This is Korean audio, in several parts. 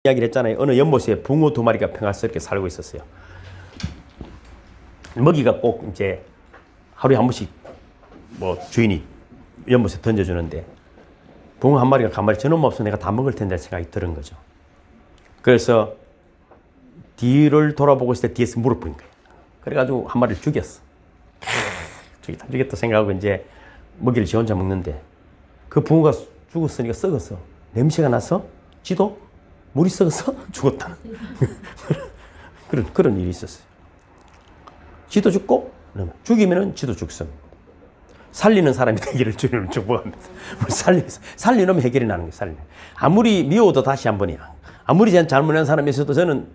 이야기를 했잖아요. 어느 연못에 붕어 2마리가 평화스럽게 살고 있었어요. 먹이가 꼭 이제 하루에 한 번씩 뭐 주인이 연못에 던져주는데 붕어 1마리가 가만히 저놈 없어 내가 다 먹을 텐데 생각이 드는 거죠. 그래서 뒤를 돌아보고 있을 때 뒤에서 물을 뿌린 거예요. 그래가지고 1마리를 죽였어. 죽였다 생각하고 이제 먹이를 지 혼자 먹는데 그 붕어가 죽었으니까 썩었어. 냄새가 나서 지도 물이 썩어서 죽었다. 그런 일이 있었어요. 지도 죽고, 죽이면은 지도 죽습니다. 살리는 사람이 되기를 주님을 축복합니다. 살리면 해결이 나는 거예요, 아무리 미워도 다시 한 번이야. 아무리 잘못한 사람이 있어도 저는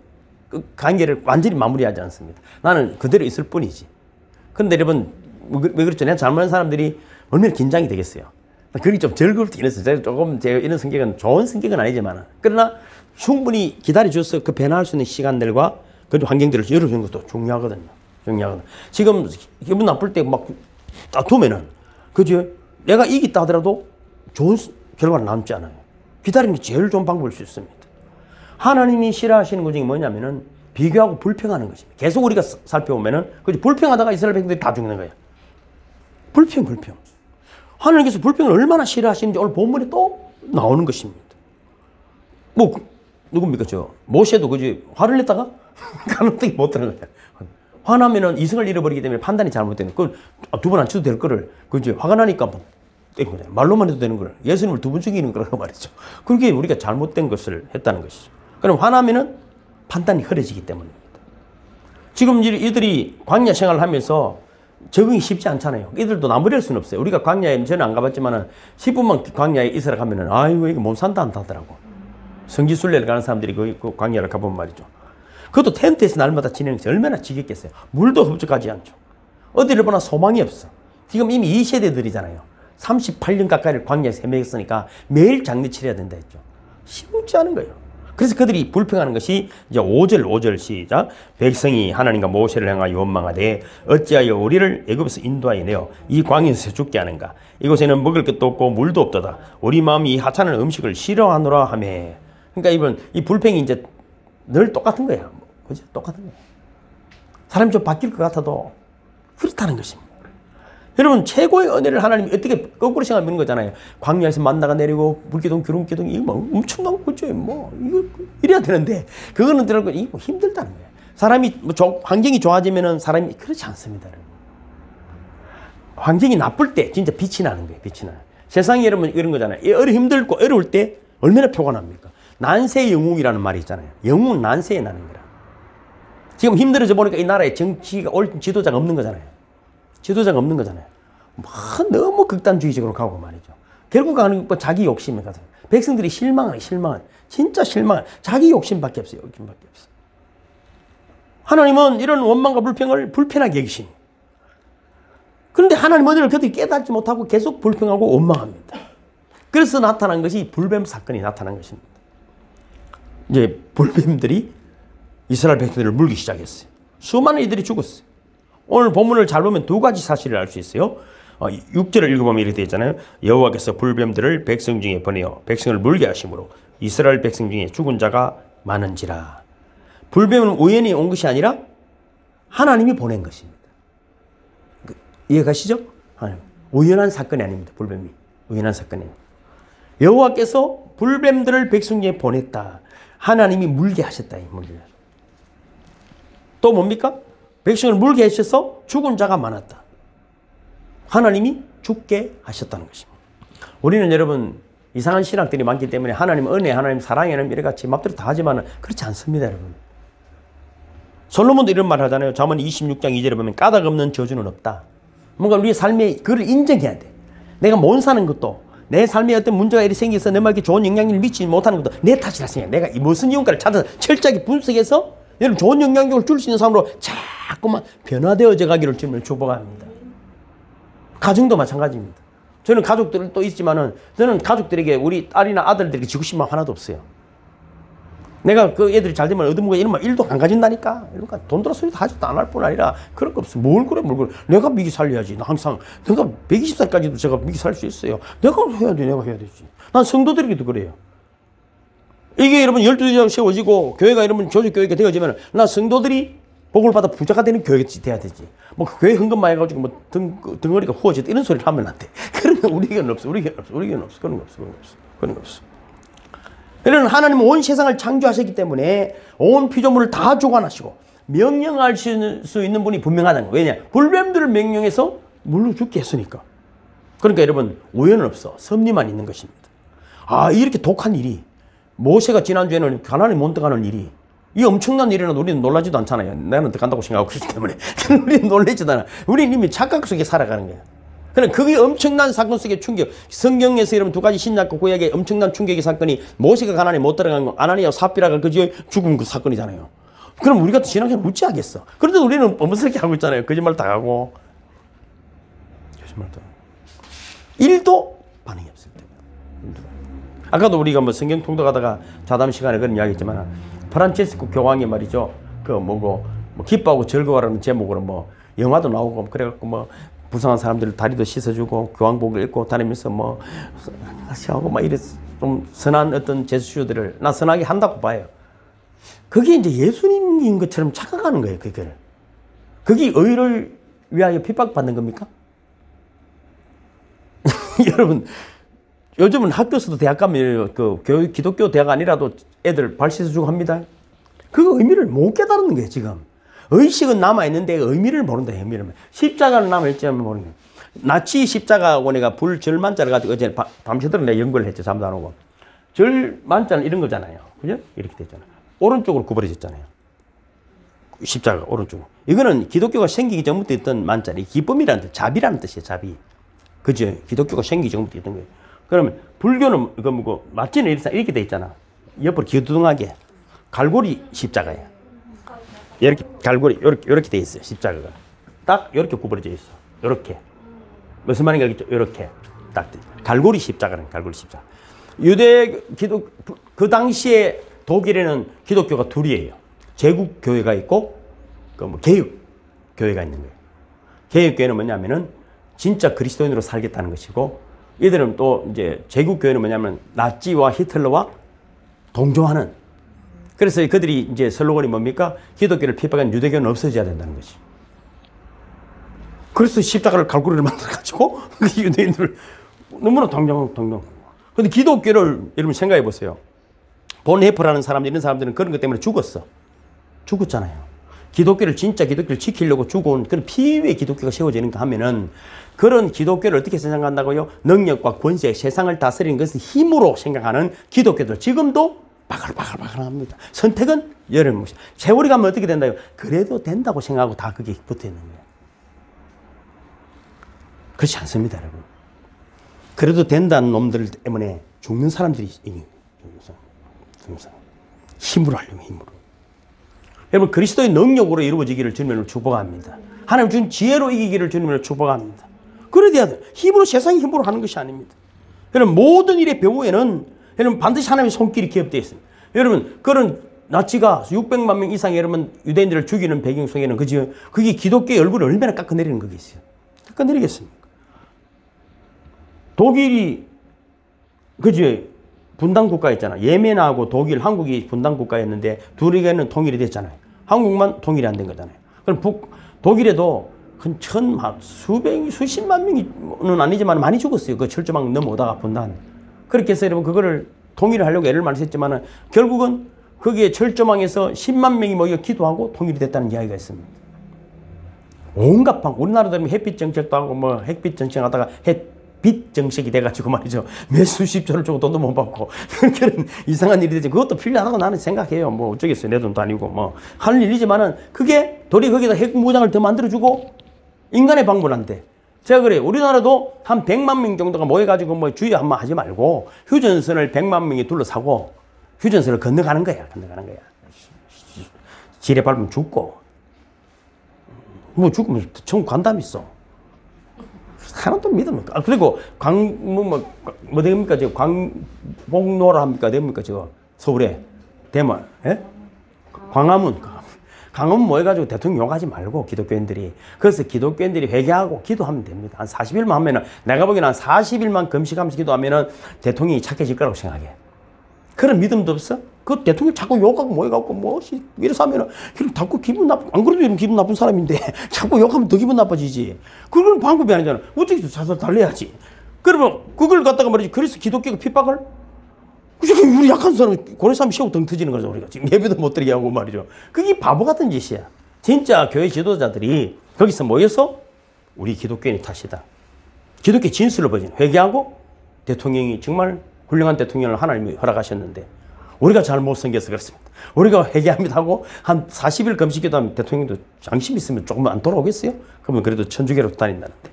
그 관계를 완전히 마무리하지 않습니다. 나는 그대로 있을 뿐이지. 그런데 여러분, 왜 그렇죠? 내가 잘못한 사람들이 얼마나 긴장이 되겠어요. 그게 좀 즐거울 때 이랬어요. 제가 조금, 이런 성격은 좋은 성격은 아니지만, 그러나 충분히 기다려줘서 그 변화할 수 있는 시간들과 그 환경들을 열어주는 것도 중요하거든요. 지금 기분 나쁠 때 막 다투면은, 그죠? 내가 이겼다 하더라도 좋은 결과는 남지 않아요. 기다리는 게 제일 좋은 방법일 수 있습니다. 하나님이 싫어하시는 것 중에 뭐냐면은 비교하고 불평하는 것입니다. 계속 우리가 살펴보면은, 그죠? 불평하다가 이스라엘 백성들이 다 죽는 거예요. 불평. 하나님께서 불평을 얼마나 싫어하시는지 오늘 본문에 또 나오는 것입니다. 뭐, 누굽니까, 모세도 그지 화를 냈다가 가는데 못 들은 거야. 화나면은 이성을 잃어버리기 때문에 판단이 잘못되는 거. 두 번 안 쳐도 될 거를, 그지 화가 나니까 뭐, 말로만 해도 되는 거를 예수님을 2번 죽이는 거라고 말이죠. 그렇게 우리가 잘못된 것을 했다는 것이죠. 그럼 화나면은 판단이 흐려지기 때문입니다. 지금 이들이 광야 생활을 하면서 적응이 쉽지 않잖아요. 이들도 나무랄 수는 없어요. 우리가 광야에, 저는 안 가봤지만 10분만 광야에 있으라 가면은, 아이고, 이거 못 산다 한다 하더라고. 성지순례를 가는 사람들이 그 광야를 가보면 말이죠. 그것도 텐트에서 날마다 지내는 것이 얼마나 지겹겠어요. 물도 흡족하지 않죠. 어디를 보나 소망이 없어. 지금 이미 2세대들이잖아요. 38년 가까이를 광야에서 헤매겼으니까 매일 장례치러야 된다 했죠. 쉽지 않은 거예요. 그래서 그들이 불평하는 것이 이제 5절 시작. 백성이 하나님과 모세를 향하여 원망하되 어찌하여 우리를 애굽에서 인도하여 내어 이 광야에서 죽게 하는가. 이곳에는 먹을 것도 없고 물도 없도다. 우리 마음이 이 하찮은 음식을 싫어하노라 하며. 그러니까 이 불평이 이제 늘 똑같은 거야. 그죠? 똑같은 거야. 사람이 좀 바뀔 것 같아도 그렇다는 것입니다. 여러분, 최고의 은혜를 하나님이 어떻게 거꾸로 생각하는 거잖아요. 광야에서 만나가 내리고 물기둥, 기름기둥, 이거 뭐 엄청난 거죠. 뭐, 이거 이래야 되는데, 그거는 들어가고, 이거 힘들다는 거예요. 사람이, 환경이 좋아지면은 사람이 그렇지 않습니다. 여러분. 환경이 나쁠 때 진짜 빛이 나는 거예요. 빛이 나요. 세상에 여러분 이런 거잖아요. 힘들고 어려울 때 얼마나 표가 납니까? 난세의 영웅이라는 말이 있잖아요. 영웅은 난세에 나는 거라. 지금 힘들어져 보니까 이 나라에 정치가 옳은 지도자가 없는 거잖아요. 너무 극단주의적으로 가고 말이죠. 결국 가는 건 자기 욕심에 가서. 백성들이 실망한. 진짜 실망한. 자기 욕심밖에 없어요. 하나님은 이런 원망과 불평을 불편하게 여기시니. 그런데 하나님 은혜를 그들이 깨닫지 못하고 계속 불평하고 원망합니다. 그래서 나타난 것이 불뱀 사건이 나타난 것입니다. 이제 불뱀들이 이스라엘 백성들을 물기 시작했어요. 수많은 이들이 죽었어요. 오늘 본문을 잘 보면 2가지 사실을 알 수 있어요. 6절을 읽어보면 이렇게 되어 있잖아요. 여호와께서 불뱀들을 백성 중에 보내어 백성을 물게 하심으로 이스라엘 백성 중에 죽은 자가 많은지라. 불뱀은 우연히 온 것이 아니라 하나님이 보낸 것입니다. 이해가시죠? 우연한 사건이 아닙니다. 불뱀이. 우연한 사건이 아닙니다. 여호와께서 불뱀들을 백성 중에 보냈다. 하나님이 물게 하셨다. 또 뭡니까? 백성을 물게 하셔서 죽은 자가 많았다. 하나님이 죽게 하셨다는 것입니다. 우리는 여러분 이상한 신학들이 많기 때문에 하나님 은혜, 하나님 사랑에 이래같이 맘대로 다 하지만 그렇지 않습니다. 여러분. 솔로몬도 이런 말 하잖아요. 잠언 26장 2절에 보면 까닭 없는 저주는 없다. 뭔가 우리의 삶에 그걸 인정해야 돼. 내가 못 사는 것도 내 삶에 어떤 문제가 이렇게 생겨서 내 말에 좋은 영향력을 미치지 못하는 것도 내 탓이라 생각해. 내가 무슨 이유인가를 찾아서 철저하게 분석해서 여러분 좋은 영향력을 줄 수 있는 삶으로 자꾸만 변화되어져 가기를 주님을 축복합니다. 가정도 마찬가지입니다. 저는 가족들은 또 있지만은 저는 가족들에게 우리 딸이나 아들들에게 지고 싶은 마음 하나도 없어요. 내가 그 애들이 잘 되면 얻어먹어 이런 말 1도 안 가진다니까. 이러니까 돈 들어 소리 다 하지도 안 할 뿐 아니라 그럴 거 없어. 뭘 그래. 내가 미기 살려야지. 나 항상 내가 120살까지도 제가 미기 살 수 있어요. 내가 해야 되지. 난 성도들에게도 그래요. 이게 여러분 12제자가 세워지고 교회가 여러분 조직교회가 되어지면 나 성도들이 복을 받아 부자가 되는 교회가 돼야 되지. 뭐 교회 헌금 많이 해가지고 뭐 덩어리가 후워지다 이런 소리를 하면 안 돼. 그런 건 우리 교회는 없어. 우리 교회는 없어. 우리 교회는 없어. 그런 거 없어. 그런 거 없어. 그런 거 없어. 그러는 하나님은 온 세상을 창조하셨기 때문에 온 피조물을 다 주관하시고 명령할 수 있는 분이 분명하다는 거예요. 왜냐? 불뱀들을 명령해서 물로 죽게 했으니까. 그러니까 여러분 우연은 없어. 섭리만 있는 것입니다. 아, 이렇게 독한 일이 모세가 지난주에는 가나안에 못 들어가는 일이 이 엄청난 일이라도 우리는 놀라지도 않잖아요. 나는 들어간다고 생각하고 있기 때문에. 우리는 놀라지도 않아. 우리는 이미 착각 속에 살아가는 거야. 그럼 그게 엄청난 사건 속의 충격. 성경에서 여러분 두 가지 신약과 구약의 엄청난 충격의 사건이 모세가 가나안에 못 들어간 거, 아나니아와 삽비라가 그저 죽은 그 사건이잖아요. 그럼 우리가 신앙생활 어찌하겠어? 그런데도 우리는 엄청스럽게 하고 있잖아요. 거짓말 다 하고. 거짓말도. 일도 반응이 없을 때. 아까도 우리가 뭐 성경 통독하다가 자담 시간에 그런 이야기 했지만 프란체스코 교황이 말이죠. 그 뭐고 뭐 기뻐하고 즐거워라는 제목으로 뭐 영화도 나오고 그래갖고 뭐 불쌍한 사람들 다리도 씻어주고 교황복을 입고 다니면서 뭐 하고 막 이래 좀 선한 어떤 제수들을 나 선하게 한다고 봐요. 그게 이제 예수님인 것처럼 착각하는 거예요. 그걸. 그게 의를 위하여 핍박받는 겁니까? 여러분 요즘은 학교에서도 대학 가면 그 기독교 대학 아니라도 애들 발 씻어주고 합니다. 그 의미를 못 깨달는 거예요, 지금. 의식은 남아있는데 의미를 모른다, 의미를. 십자가는 남아있지만 모르는 거예요. 나치 십자가하고 내가 불절만자를 가지고 어제 밤새도록 내가 연구를 했죠, 잠도 안 오고. 절만자는 이런 거잖아요. 그죠? 이렇게 됐잖아요. 오른쪽으로 구부러졌잖아요. 십자가, 오른쪽으로. 이거는 기독교가 생기기 전부터 있던 만자리, 기쁨이라는 뜻, 자비라는 뜻이에요, 자비. 그죠? 기독교가 생기기 전부터 있던 거예요. 그러면 불교는 이거 뭐고 마치는 이렇게 돼 있잖아. 옆으로 기두둥하게 갈고리 십자가예요. 이렇게 갈고리 이렇게 돼 있어요. 십자가가 딱 이렇게 구부러져 있어. 이렇게 무슨 말인가 알겠죠? 이렇게 딱 갈고리 십자가는 갈고리 십자가. 유대 기독 그 당시에 독일에는 기독교가 둘이에요. 제국 교회가 있고 그 뭐 개혁 교회가 있는 거예요. 개혁 교회는 뭐냐면은 진짜 그리스도인으로 살겠다는 것이고. 이들은 또 이제 제국교회는 뭐냐면 나치와 히틀러와 동조하는. 그래서 그들이 이제 슬로건이 뭡니까? 기독교를 핍박한 유대교는 없어져야 된다는 것이. 그래서 십자가를 갈고리를 만들어가지고 그 유대인들을 너무나 당장. 근데 기독교를 여러분 생각해 보세요. 본헤프라는 사람들 이런 사람들은 그런 것 때문에 죽었잖아요. 기독교를 진짜 기독교를 지키려고 죽어온 그런 피위의 기독교가 세워지는가 하면은 그런 기독교를 어떻게 생각한다고요? 능력과 권세, 세상을 다스리는 것을 힘으로 생각하는 기독교들 지금도 바글바글합니다. 선택은 여러분 세월이 가면 어떻게 된다요? 그래도 된다고 생각하고 다 그게 붙어 있는 거예요. 그렇지 않습니다, 여러분. 그래도 된다는 놈들 때문에 죽는 사람들이 있는 거예요. 힘으로 하려면 힘으로. 여러분 그리스도의 능력으로 이루어지기를 주님으로 축복합니다. 하나님 준 지혜로 이기기를 주님으로 축복합니다. 그래야 돼. 힘으로 세상의 힘으로 하는 것이 아닙니다. 여러분 모든 일의 배후에는 여러분 반드시 하나님의 손길이 기업되어 있습니다. 여러분 그런 나치가 600만 명 이상 여러분 유대인들을 죽이는 배경 속에는 그게 기독교의 얼굴을 얼마나 깎아내리는 거겠어요. 깎아내리겠습니까? 독일이 그지 분단 국가였잖아. 예멘하고 독일, 한국이 분단 국가였는데 둘이는 통일이 됐잖아요. 한국만 통일이 안 된 거잖아요. 그럼 독일에도 한 수십만 명은 아니지만 많이 죽었어요. 그 철조망 넘어오다가 분단. 그렇게 해서 여러분 그거를 통일을 하려고 애를 많이 썼지만 결국은 거기에 철조망에서 10만 명이 모여 기도하고 통일이 됐다는 이야기가 있습니다. 온갖 방, 우리나라도 햇빛 정책도 하고 뭐 햇빛 정책하다가 햇빛 정책이 돼가지고 말이죠. 몇 수십조를 주고 돈도 못 받고 그런 이상한 일이 되지. 그것도 필요하다고 나는 생각해요. 뭐 어쩌겠어요. 내 돈도 아니고 뭐 하는 일이지만은 그게 도리 거기다 핵무장을 더 만들어주고 인간의 방문한데. 제가 그래요. 우리나라도 한 100만 명 정도가 모여가지고 뭐 주의 한번 하지 말고 휴전선을 100만 명이 둘러싸고 휴전선을 건너가는 거야. 지뢰 밟으면 죽고. 뭐 죽으면 천국 간다며 있어. 하나도 믿습니까? 그리고 뭐 됩니까? 지금 광복로라 합니까? 됩니까? 지금 서울에 대만, 예? 광화문 모여가지고 대통령 욕하지 말고 기독교인들이. 그래서 기독교인들이 회개하고 기도하면 됩니다. 한 40일만 하면은 내가 보기에는 한 40일만 금식하면서 기도하면은 대통령이 착해질 거라고 생각해. 그런 믿음도 없어? 그 대통령 자꾸 욕하고 뭐 해갖고 뭐 이래서 하면은 그럼 자꾸 기분 나쁘, 안 그래도 이런 기분 나쁜 사람인데 자꾸 욕하면 더 기분 나빠지지. 그건 방법이 아니잖아. 어떻게 자살 달래야지. 그러면 그걸 갖다가 말이지. 그래서 기독교가 핍박을? 그저께 우리 약한 사람 고래삼 시하고 등 터지는 거죠. 우리가 지금 예배도 못 드리게 하고 말이죠. 그게 바보 같은 짓이야. 진짜 교회 지도자들이 거기서 모여서 우리 기독교인의 탓이다. 기독교 진술을 버진 회개하고 대통령이 정말 훌륭한 대통령을 하나님이 허락하셨는데 우리가 잘못 섬겨서 그렇습니다. 우리가 회개합니다 하고 한 40일 금식기도 하면 대통령도 양심 있으면 조금 안 돌아오겠어요? 그러면 그래도 천주교로 다닌다는데.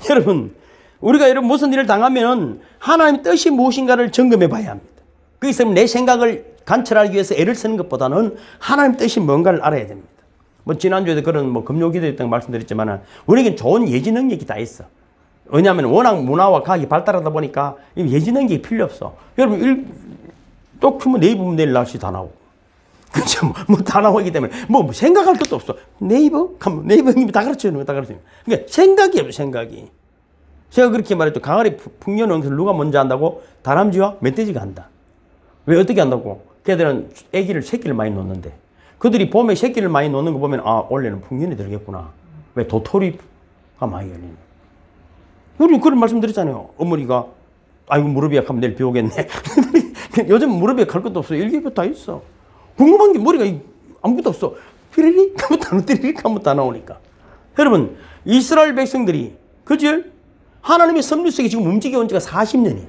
여러분, 우리가 이런 무슨 일을 당하면 하나님의 뜻이 무엇인가를 점검해 봐야 합니다. 거기서 내 생각을 관철하기 위해서 애를 쓰는 것보다는 하나님의 뜻이 뭔가를 알아야 됩니다. 뭐 지난주에도 그런 뭐 금요기도 있다고 말씀드렸지만 우리에겐 좋은 예지 능력이 다 있어. 왜냐하면 워낙 문화와 과학이 발달하다 보니까 예지 능력이 필요 없어. 여러분 또 크면 네이버면 내일 날씨 다 나오고 그렇죠. 뭐 다 나오기 때문에 뭐 생각할 것도 없어. 네이버? 네이버 형님이 다 가르쳐주는 거 다 가르쳐주는 거. 그러니까 생각이 없어. 생각이. 제가 그렇게 말했죠. 강아리 풍년은 누가 먼저 한다고? 다람쥐와 멧돼지가 한다. 왜 어떻게 한다고? 걔들은 새끼를 많이 놓는데 그들이 봄에 새끼를 많이 놓는 거 보면 아 올해는 풍년이 들겠구나. 왜 도토리가 많이 열리네. 우리 그런 말씀 드렸잖아요. 어머니가 아이고 무릎이 약하면 내일 비 오겠네. 요즘 무릎에 갈 것도 없어. 일기예보 다 있어. 궁금한 게 머리가 아무것도 없어. 삐리릭 하면 다 띠리릭 하면 다 나오니까. 여러분 이스라엘 백성들이 그죠? 하나님의 섭리 속에 지금 움직여 온 지가 40년이에요.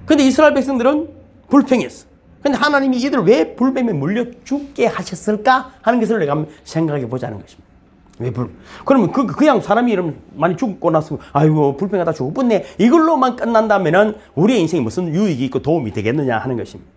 근데 이스라엘 백성들은 불평했어. 근데 하나님이 이들을 왜 불뱀에 물려 죽게 하셨을까 하는 것을 내가 한번 생각해 보자는 것입니다. 왜 그러면 그냥 사람이 이러면 많이 죽고 났으면 아이고 불평하다 죽었네 이걸로만 끝난다면은 우리의 인생에 무슨 유익이 있고 도움이 되겠느냐 하는 것입니다.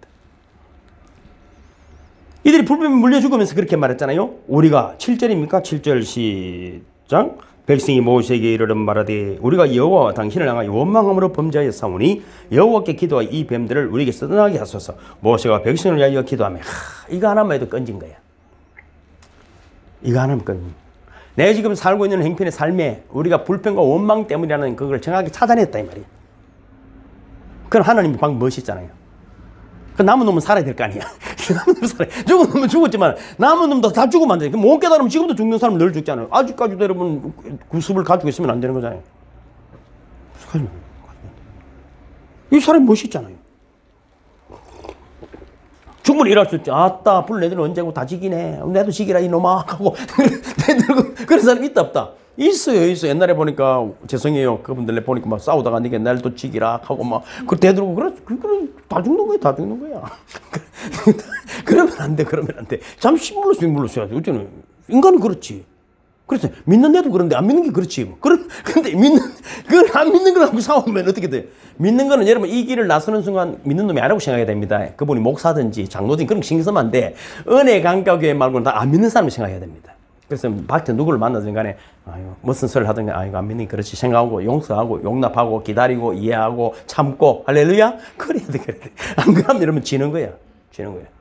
이들이 불뱀에 물려 죽으면서 그렇게 말했잖아요. 우리가 7절입니까? 7절 시작. 백성이 모세에게 이르는 말하되 우리가 여호와와 당신을 향하여 원망함으로 범죄하였사오니 여호와께 기도하여 이 뱀들을 우리에게서 떠나게 하소서. 모세가 백성을 위하여 기도하며 이거 하나만 해도 건진 거야. 이거 하나만 건진. 내가 지금 살고 있는 행편의 삶에 우리가 불평과 원망 때문이라는 그걸 정확히 찾아냈다 이 말이야. 그럼 하나님의 방법 멋있잖아요. 그 남은 놈은 살아야 될 거 아니야. 남은 놈은 살아야. 죽은 놈은 죽었지만 남은 놈도 다 죽으면 안 돼. 못 깨달으면 지금도 죽는 사람은 늘 죽잖아요. 아직까지도 여러분 구습을 가지고 있으면 안 되는 거잖아요. 이 사람이 멋있잖아요. 충분히 일할 수 있지. 아따, 불 내들 언제고 다 지기네. 내도 지기라 이놈아 하고 그런 사람 있다 없다? 있어요. 옛날에 보니까 죄송해요. 그분들 보니까 막 싸우다가 니가 날 또 지기라 하고 막 그 대들고 그래 다 죽는 거야. 다 죽는 거야. 그러면 안 돼. 잠시 물러서야지. 어쩌면 인간은 그렇지. 그래서 믿는 애도 그런데 안 믿는 게 그렇지. 근데 그걸 안 믿는 거라고 싸우면 어떻게 돼? 믿는 거는 여러분 이 길을 나서는 순간 믿는 놈이 아니라고 생각해야 됩니다. 그분이 목사든지 장로든지 그런 거 신경 쓰면 안 돼. 은혜 강가교회 말고는 다 안 믿는 사람을 생각해야 됩니다. 그래서 밖에 누구를 만나든 간에 아유, 무슨 소리를 하든 간에 아이고 안 믿는 그렇지 생각하고 용서하고 용납하고 기다리고 이해하고 참고 할렐루야? 그래야 돼. 안 그러면 이러면 지는 거야.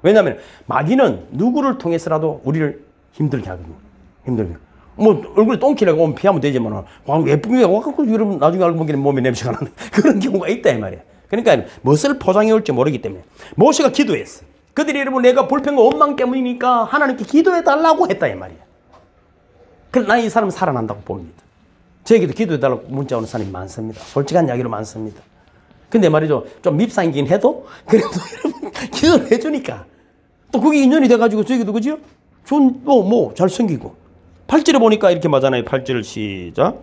왜냐하면 마귀는 누구를 통해서라도 우리를 힘들게 하거든요. 뭐 얼굴에 똥키라고 오면 피하면 되지만 예쁘게 와갖고 여러분 나중에 알고 보기에는 몸에 냄새가 나는 그런 경우가 있다 이 말이야. 그러니까 무엇을 포장해 올지 모르기 때문에 모세가 기도했어. 그들이 여러분 내가 불평과 원망 때문이니까 하나님께 기도해 달라고 했다 이 말이야. 그래서 난 이 사람은 살아난다고 봅니다. 저에게도 기도해 달라고 문자 오는 사람이 많습니다. 솔직한 이야기로 많습니다. 근데 말이죠. 좀 밉상이긴 해도 그래도 여러분 기도를 해주니까 또 그게 인연이 돼가지고 저에게도 그죠? 뭐 잘생기고 8절에 보니까 이렇게 맞잖아요. 8절 시작.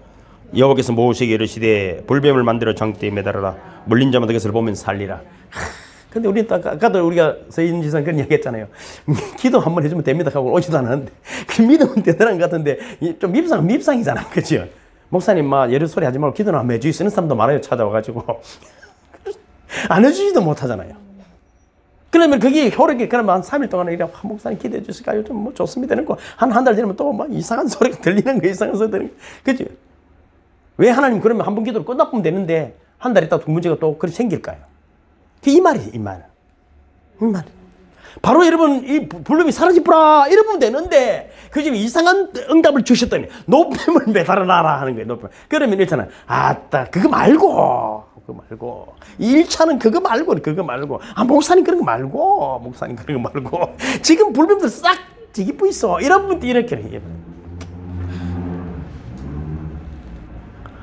여호와께서 모세에게 이르시되 불뱀을 만들어 장대에 매달아라. 물린 자마다 그것을 보면 살리라. 근데 우리는 아까도 우리가 서인지선 그런 이야기 했잖아요. 기도 한번 해주면 됩니다 하고 오지도 않았는데 그 믿음은 대단한 것 같은데 좀 밉상이잖아. 그죠? 목사님 막 예를 소리 하지 말고 기도는 한번 해주시 쓰는 사람도 많아요. 찾아와가지고 안 해주지도 못하잖아요. 그러면 그게 효력이 그러면 한 3일 동안 이래 목사님 기도해 주실까요? 좀 뭐 좋습니다. 이런 거 한 달 지나면 또 막 이상한 소리가 들리는 거 이상한 소리 들리는 거. 그죠? 왜 하나님 그러면 한 번 기도를 끝나면 되는데 한 달 있다 두 문제가 또 그렇게 생길까요? 이 말이에요. 이 말. 바로 여러분 이 불뱀이 사라지더라 이러면 되는데 그 집에 이상한 응답을 주셨더니 노뱀을 매달아놔라 하는 거예요. 노뱀. 그러면 일단은 아따 그거 말고 그거 말고. 1차는 그거 말고. 아, 목사님 그런 거 말고. 지금 불뱀들 싹 뒤집고 있어. 이런 분들 이렇게 해요.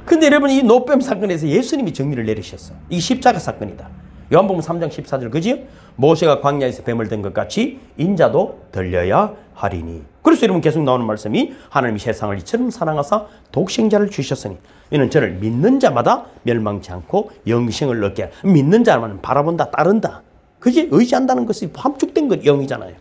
근데 여러분, 이 노뱀 사건에서 예수님이 정리를 내리셨어. 이 십자가 사건이다. 요한복음 3장 14절, 그지? 모세가 광야에서 뱀을 든 것 같이 인자도 들려야 하리니. 그래서 여러분 계속 나오는 말씀이 하나님이 세상을 이처럼 사랑하사 독생자를 주셨으니 이는 저를 믿는 자마다 멸망치 않고 영생을 얻게. 믿는 자만 바라본다, 따른다. 그지? 의지한다는 것이 함축된 것 영이잖아요.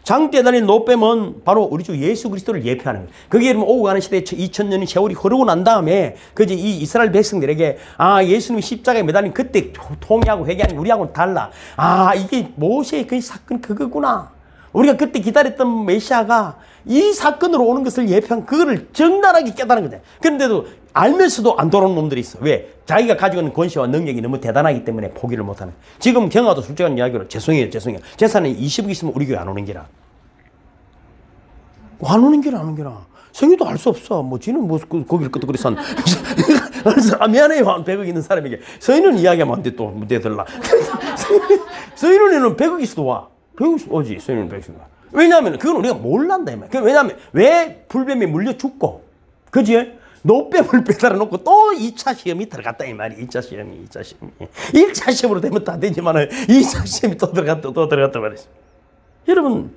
장대에 달린 노뱀은 바로 우리 주 예수 그리스도를 예표하는 거예요. 그게 여러분 오고 가는 시대에 2000년의 세월이 흐르고 난 다음에 그지 이 이스라엘 백성들에게 아, 예수님이 십자가에 매달린 그때 통일하고 회개하는 우리하고는 달라. 아, 이게 모세의 그 사건 그거구나. 우리가 그때 기다렸던 메시아가 이 사건으로 오는 것을 예표한 그거를 적나라하게 깨달은 거죠. 그런데도 알면서도 안 돌아오는 놈들이 있어. 왜? 자기가 가지고 있는 권세와 능력이 너무 대단하기 때문에 포기를 못하는. 지금 경화도 솔직한 이야기로 죄송해요. 재산에 20억 있으면 우리 교회 안 오는 게라. 안 오는 게라. 성의도 알 수 없어. 뭐 지는 뭐 거기를 끄떡거리 산. 아, 미안해요. 100억 있는 사람에게. 서인은 이야기하면 안 돼. 또 내들라. 서인은에는 100억 있어도 와. 100억 있어도 오지. 서인은 100억 있어도 와. 왜냐하면 그건 우리가 몰란다. 왜냐하면 왜 불뱀에 물려 죽고 그지? 노뱀을 빼달아 놓고 또 2차 시험이 들어갔다 이 말이. 2차 시험이 1차 시험으로 되면 다 되지만 2차 시험이 또 들어갔다 말이지. 여러분,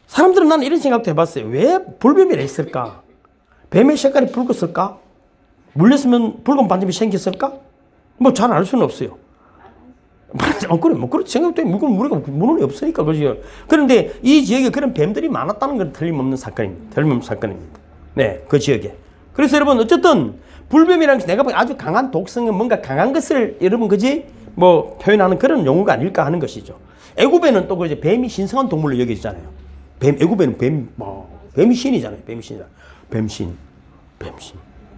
사람들은 나는 이런 생각도 해봤어요. 왜 불뱀이라 했을까? 뱀의 색깔이 붉었을까? 물렸으면 붉은 반점이 생겼을까? 뭐 잘 알 수는 없어요. 그래, 뭐 그렇게 생각도 해. 우리가 문헌이 없으니까 그죠. 그런데 이 지역에 그런 뱀들이 많았다는 건 틀림없는 사건입니다. 네, 그 지역에. 그래서 여러분 어쨌든 불뱀이라는 게 내가 보기엔 아주 강한 독성은 뭔가 강한 것을 여러분 그지 뭐 표현하는 그런 용어가 아닐까 하는 것이죠. 애굽에는 또 그지 뱀이 신성한 동물로 여겨지잖아요. 애굽에는 뱀이 신이잖아요. 뱀신.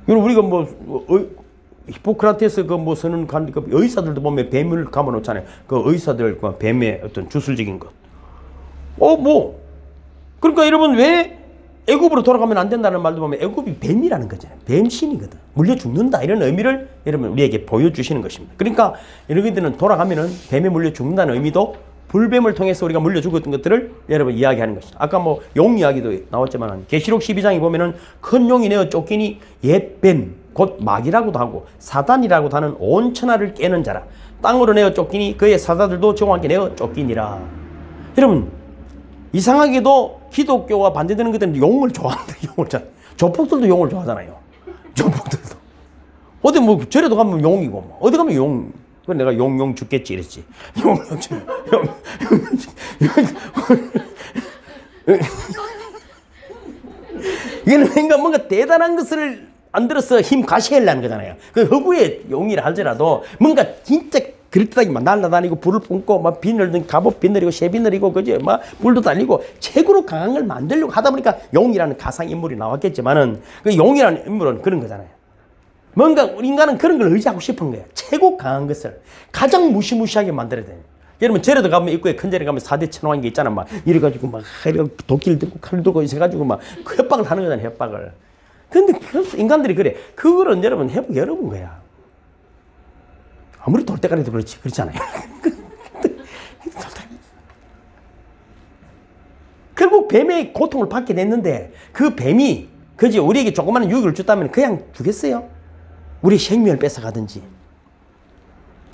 여러분 우리가 히포크라테스 그 선언 간 그 의사들도 보면 뱀을 감아놓잖아요. 그 의사들 그 뱀의 어떤 주술적인 것. 그러니까 여러분 왜 애굽으로 돌아가면 안 된다는 말도 보면 애굽이 뱀이라는 거잖아요. 뱀신이거든. 물려 죽는다 이런 의미를 여러분 우리에게 보여주시는 것입니다. 그러니까 여러분들은 돌아가면은 뱀에 물려 죽는다는 의미도 불뱀을 통해서 우리가 물려 죽었던 것들을 여러분 이야기하는 것이죠. 아까 용 이야기도 나왔지만 계시록 12장에 보면은 큰 용이 내어 쫓기니 옛뱀 곧 마귀라고도 하고 사단이라고도 하는 온 천하를 깨는 자라. 땅으로 내어 쫓기니 그의 사자들도 저와 함께 내어 쫓기니라. 여러분 이상하게도 기독교와 반대되는 것들은 용을 좋아한다. 조폭들도 용을 좋아하잖아요. 조폭들도. 어디 절에도 가면 용이고 어디 가면 용. 그래 내가 용 죽겠지 이랬지. 용. 이게는 뭔가 대단한 것을 만들어서 힘 과시하려는 거잖아요. 그 허구의 용이라 할지라도 뭔가 진짜 그릇하게 막 날아다니고 불을 뿜고 막 비늘든 갑옷 비늘이고 새 비늘이고 그지 막 불도 달리고 최고로 강한 걸 만들려고 하다 보니까 용이라는 가상 인물이 나왔겠지만은 그 용이라는 인물은 그런 거잖아요. 뭔가 우리 인간은 그런 걸 의지하고 싶은 거예요. 최고 강한 것을 가장 무시무시하게 만들어야 돼요. 여러분 절에도 가면 입구에 큰 절에 가면 4대 천왕인 게 있잖아. 막 이래가지고 막 도끼를 들고 칼 들고 해가지고 막 협박을 하는 거잖아요. 협박을. 근데 인간들이 그래. 그거는 여러분 해보기 어려운 거야. 아무리 돌대가리도 그렇지 않아요. 결국 뱀의 고통을 받게 됐는데 그 뱀이 그지 우리에게 조그마한 유익을 줬다면 그냥 주겠어요? 우리 생명을 뺏어가든지.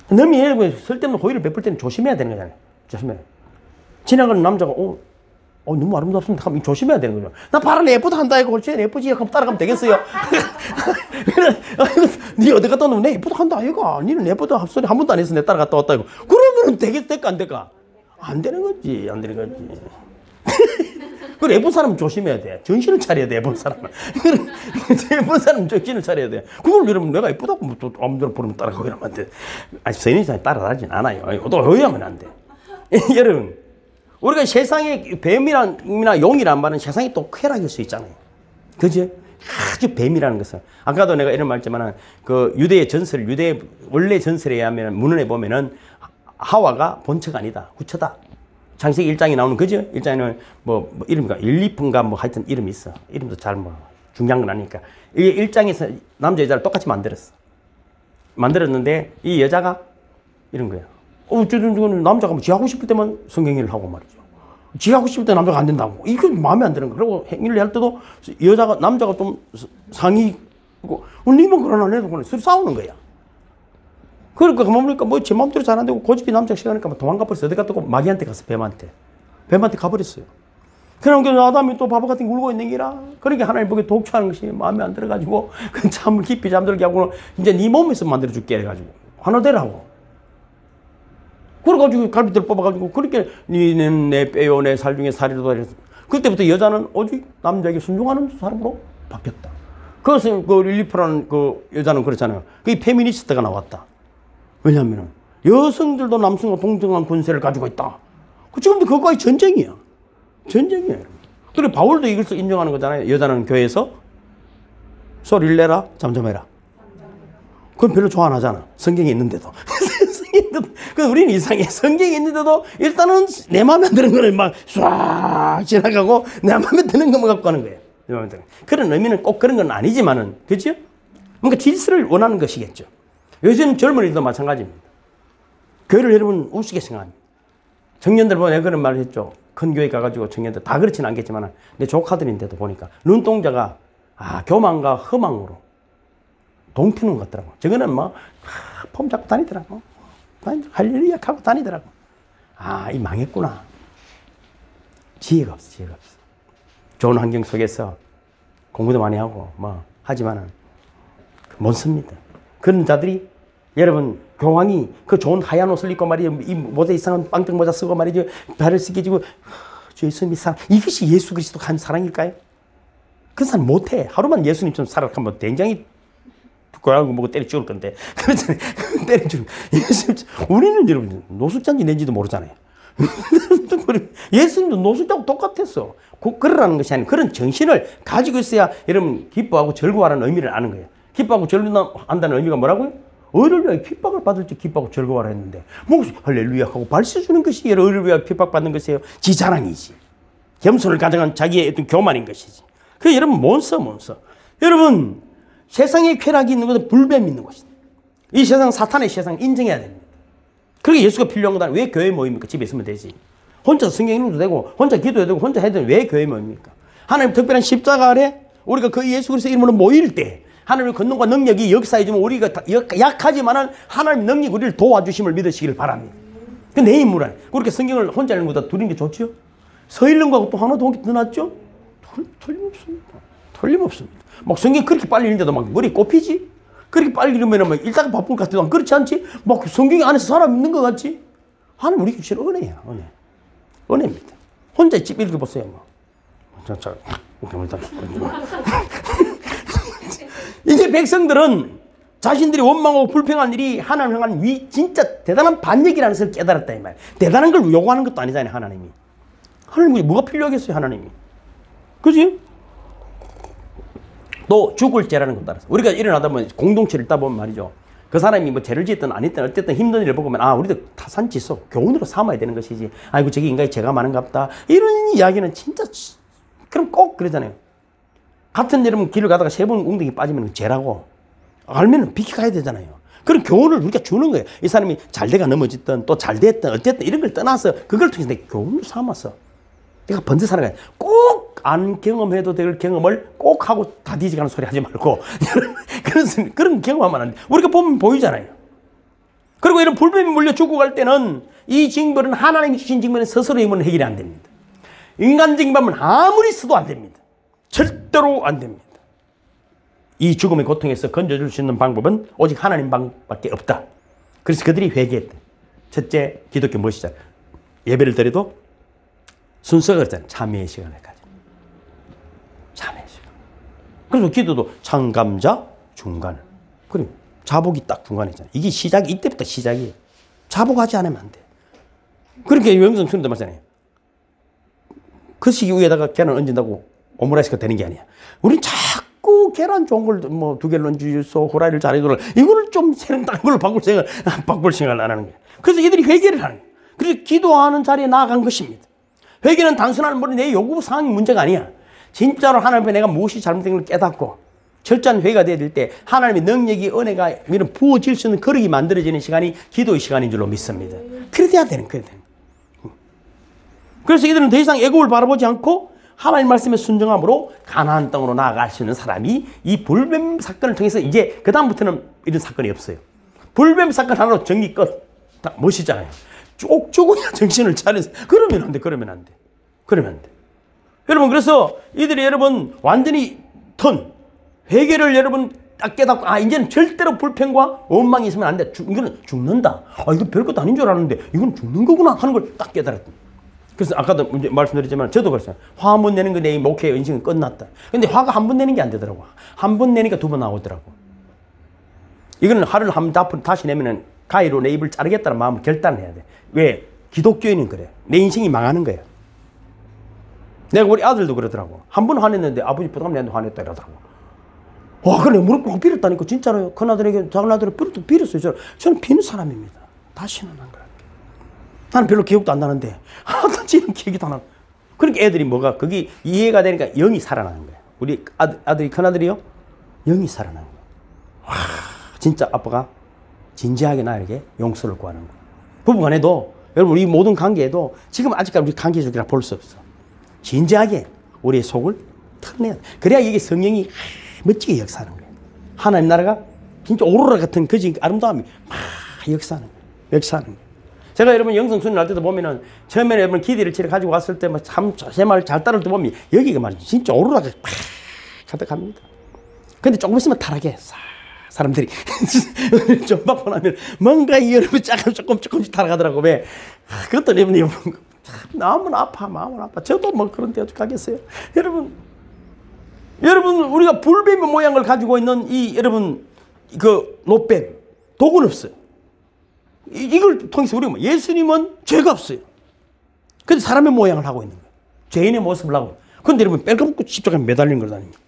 너무 쓸데없는 호의를 베풀 때는 조심해야 되는 거잖아요. 조심해. 지나가는 남자가 너무 아름답습니다 하면 조심해야 되는 거죠. 나 바로 예쁘다 한다 이거 쟤 예쁘지? 그럼 따라가면 되겠어요? 니 어디 갔다 오면 내 예쁘다 한다 이거. 니는 예쁘다 합소리 한 번도 안 했어. 내 따라갔다 왔다 이거. 그러면은 될까 안 될까? 안 되는 거지. 그 예쁜 사람은 조심해야 돼. 정신을 차려야 돼. 예쁜 사람은. 예쁜 사람은 정신을 차려야 돼. 그걸 여러분 내가 예쁘다고 또 아무데나 부르면 따라가고 이러면 안 돼. 아니 서인이 따라다니진 않아요. 또 의하면 안 돼. 여러분 우리가 세상에 뱀이나 용이란 말은 세상에 또 쾌락일 수 있잖아요. 그지? 아주 뱀이라는 것은. 아까도 내가 이런 말 했지만, 그 유대의 전설, 원래 전설에 의하면, 문헌에 보면은 하와가 본처가 아니다. 후처다. 창세기 1장에 나오는 그죠? 1장에는 이름인가? 일리픈가 하여튼 이름이 있어. 이름도 잘 중요한 건 아니니까. 이게 1장에서 남자 여자를 똑같이 만들었어. 만들었는데 이 여자가 이런 거야. 어쨌든 남자가 지 하고 싶을 때만 성행위를 하고 말이죠. 지 하고 싶을 때 남자가 안 된다고. 이게 마음에 안 드는 거야. 그리고 행위를 할 때도 남자가 좀 상의고, 니만 그러나 내도 그러나 서로 싸우는 거야. 그러니까 가만 보니까 뭐 제 마음대로 잘 안 되고 고집이 남자가 싫어하니까 도망가 버렸어. 어디 갔다고 마귀한테 갔어. 뱀한테 가버렸어요. 그러니까 아담이 또 바보 같은 게 울고 있는 게라. 그러니까 하나님 보기에 독초하는 것이 마음에 안 들어가지고 잠을 깊이 잠들게 하고 이제 네 몸에서 만들어줄게 해가지고 하나 되라고. 그래가지고 갈비뼈를 뽑아가지고 그렇게 니는 내 뼈요 내 살 중에 살이로다 이랬어. 그때부터 여자는 오직 남자에게 순종하는 사람으로 바뀌었다. 그것은 그 릴리프라는 그 여자는 그렇잖아요. 그게 페미니스트가 나왔다. 왜냐하면 여성들도 남성과 동등한 권세를 가지고 있다. 지금도 그거의 전쟁이야. 전쟁이에요. 그리고 바울도 이것을 인정하는 거잖아요. 여자는 교회에서 소리를 내라, 잠잠해라. 그건 별로 좋아 안 하잖아. 성경에 있는데도. 그 우리는 이상해. 성경에 있는데도 일단은 내 마음에 안 드는 거를 막 쏴 지나가고 내 마음에 드는 것만 갖고 가는 거예요. 내 마음에 드는. 그런 의미는 꼭 그런 건 아니지만은, 그렇죠? 뭔가 질서를 원하는 것이겠죠. 요즘 젊은이도 마찬가지입니다. 교회를 여러분 우습게 생각합니다. 청년들 보면 내가 그런 말을 했죠. 큰 교회 가가지고 청년들 다 그렇지는 않겠지만 내 조카들인데도 보니까 눈동자가 교만과 허망으로 동피는 것 같더라고. 저거는 뭐 폼 잡고 다니더라고. 할렐루야 하고 다니더라고. 이 망했구나. 지혜가 없어. 좋은 환경 속에서 공부도 많이 하고 뭐 하지만은 못 씁니다. 그런 자들이 여러분 교황이 그 좋은 하얀 옷을 입고 말이죠. 이 모자 이상한 빵떡 모자 쓰고 말이죠. 발을 쓰게지고 주 예수님이 사랑. 이것이 예수 그리스도 한 사랑일까요? 그 사람 못해. 하루만 예수님처럼 살아가면 굉장히 고양이 보고 때려 죽을 건데. 그렇잖아요. 때려 죽을. 우리는 여러분 노숙자인지 낸지도 모르잖아요. 예수님도 노숙자하고 똑같았어. 그러라는 것이 아니라 그런 정신을 가지고 있어야 여러분 기뻐하고 즐거워하는 의미를 아는 거예요. 기뻐하고 즐거워한다는 의미가 뭐라고요? 의를 위하여 핍박을 받을지 기뻐하고 즐거워하라 했는데 뭐 할렐루야 하고 발세주는 것이 의를 위하여 핍박받는 것이에요. 지 자랑이지. 겸손을 가져간 자기의 어떤 교만인 것이지. 그래서 여러분 못 써. 여러분 세상에 쾌락이 있는 것은 불뱀이 있는 것이다. 이 세상 사탄의 세상 인정해야 됩니다. 그러게 예수가 필요한 거다. 왜 교회 모입니까? 집에 있으면 되지. 혼자 성경 읽어도 되고 혼자 기도해도 되고 혼자 해도 되고 왜 교회 모입니까? 하나님 특별한 십자가 아래 우리가 그 예수 그리스도 이름으로 모일 때 하나님의 권능과 능력이 역사해주면 우리가 약하지만은 하나님의 능력이 우리를 도와주심을 믿으시기를 바랍니다. 그 내 인물 안에. 그렇게 성경을 혼자 읽는 것보다 둘인 게 좋죠? 서 읽는 거하고 또 하나 더 낫죠? 틀림없습니다. 막 성경 그렇게 빨리 읽는데도 막 머리 꼽히지? 그렇게 빨리 읽으면 막 읽다가 바쁠 것 같아도 그렇지 않지? 막 성경 안에서 사람 있는 것 같지? 하나님 우리 주신 은혜야, 은혜. 은혜입니다. 혼자 집 읽어보세요, 뭐. 이제 백성들은 자신들이 원망하고 불평한 일이 하나님 향한 진짜 대단한 반역이라는 것을 깨달았다 이 말. 대단한 걸 요구하는 것도 아니잖아요, 하나님이. 하나님이 뭐가 필요하겠어요, 하나님이. 그지? 또 죽을 죄라는 것도 알았어. 우리가 일어나다 보면 공동체를 있다 보면 말이죠. 그 사람이 뭐 죄를 짓든 안 했든 어쨌든 힘든 일을 보면 우리도 타산지서 교훈으로 삼아야 되는 것이지. 아이고 저기 인간이 죄가 많은가 보다. 이런 이야기는 진짜 그럼 꼭 그러잖아요. 같은 여러분 길을 가다가 3번 웅덩이 빠지면 죄라고 알면 비키 가야 되잖아요. 그런 교훈을 우리가 주는 거예요. 이 사람이 잘돼가 넘어졌든 또 잘됐든 어쨌든 이런 걸 떠나서 그걸 통해서 내 교훈을 삼아서 내가 번져 살아가야 돼. 꼭 안 경험해도 될 경험을 꼭 하고 다 뒤지가는 소리 하지 말고 그런 경험하면 안 돼. 우리가 보면 보이잖아요. 그리고 이런 불뱀이 물려 죽고 갈 때는 이 징벌은 하나님이 주신 징벌은 스스로 힘으로는 해결이 안 됩니다. 인간 징벌은 아무리 써도 안 됩니다. 절대로 안 됩니다. 이 죽음의 고통에서 건져줄 수 있는 방법은 오직 하나님 방법밖에 없다. 그래서 그들이 회개했다. 첫째, 기독교 무엇이냐? 예배를 드려도 순서가 그렇잖아요. 참회의 시간을 가져. 참회의 시간. 그래서 기도도 창감자, 중간. 그럼 자복이 딱 중간에 있잖아요. 이게 시작이 이때부터 시작이에요. 자복하지 않으면 안 돼. 그렇게 영성 수련도 말잖아요. 그 시기 위에다가 계란 얹는다고 오므라이스가 되는 게 아니야. 우린 자꾸 계란 좋은 걸 뭐 2개를 얹어서 후라이를 잘해도 이거를 좀 새는 딴 걸로 바꿀 생각을 안 하는 거예요. 그래서 이들이 회개를 하는 거예요. 그래서 기도하는 자리에 나아간 것입니다. 회개는 단순한 내 요구 사항이 문제가 아니야. 진짜로 하나님 앞에 내가 무엇이 잘못된 걸 깨닫고 철저한 회개가 되어야 될 때 하나님의 능력이 은혜가 이런 부어질 수 있는 거룩이 만들어지는 시간이 기도의 시간인 줄로 믿습니다. 그래 돼야 되는 거예요. 그래서 이들은 더 이상 애굽을 바라보지 않고 하나님 말씀에 순종함으로 가나안 땅으로 나아갈 수 있는 사람이 이 불뱀 사건을 통해서 이제 그 다음부터는 이런 사건이 없어요. 불뱀 사건 하나로 정리 끝. 다 멋이잖아요. 쭉 죽어야 정신을 차려서 그러면 안 돼. 그러면 안 돼. 그러면 안 돼. 여러분 그래서 이들이 여러분 완전히 회개를 여러분 딱 깨닫고 이제는 절대로 불평과 원망이 있으면 안 돼. 이거는 죽는다. 이거 별것도 아닌 줄 알았는데 이건 죽는 거구나 하는 걸 딱 깨달았다. 그래서 아까도 말씀드렸지만 저도 그랬어요. 화 한 번 내는 거 내 목회의 인생은 끝났다. 근데 화가 한 번 내는 게 안 되더라고. 한 번 내니까 두 번 나오더라고. 이거는 화를 한 번 다시 내면은 가위로 내 입을 자르겠다는 마음을 결단을 해야 돼. 왜? 기독교인은 그래. 내 인생이 망하는 거야. 내가 우리 아들도 그러더라고. 한 번 화냈는데 아버지 부담 내는데 화냈다 이러더라고. 와, 그래 무릎 꿇고 빌었다니까 진짜로요. 큰아들에게 작은아들을 빌었어요. 저는 비는 사람입니다. 다시는 안 그럴게요. 나는 별로 기억도 안 나는데 지금 기억이 안 나. 그러니까 애들이 뭐가 거기 이해가 되니까 영이 살아나는 거야. 우리 아들이 큰아들이요. 영이 살아나는 거야. 와, 진짜 아빠가 진지하게 나에게 용서를 구하는 거야. 부부간에도 여러분 우리 모든 관계에도 지금 아직까지 우리 관계적이라 볼 수 없어. 진지하게 우리의 속을 털어내야 돼. 그래야 이게 성령이 멋지게 역사하는 거예요. 하나님 나라가 진짜 오로라 같은 그 아름다움이 막 역사하는 거예요. 역사하는 거예요. 제가 여러분 영성순회 날 때도 보면은 처음에 여러분 기대를 치러 가지고 왔을 때 참 제 말 잘 따를 때 보면 여기가 말이죠. 진짜 오로라가 막 가득합니다. 근데 조금 있으면 타락해. 사람들이 좀 받고 나면 뭔가 여러분 조금씩 타락하더라고. 왜? 그것도 여러분 마음은 아파. 저도 뭐 그런 데 어떡하겠어요. 여러분 우리가 불뱀의 모양을 가지고 있는 이 여러분 그 놋뱀 독은 없어요. 이걸 통해서 우리가 예수님은 죄가 없어요. 근데 사람의 모양을 하고 있는 거예요. 죄인의 모습을 하고. 근데 여러분 뺄거벗고 십자가에 매달린 걸 다닙니다.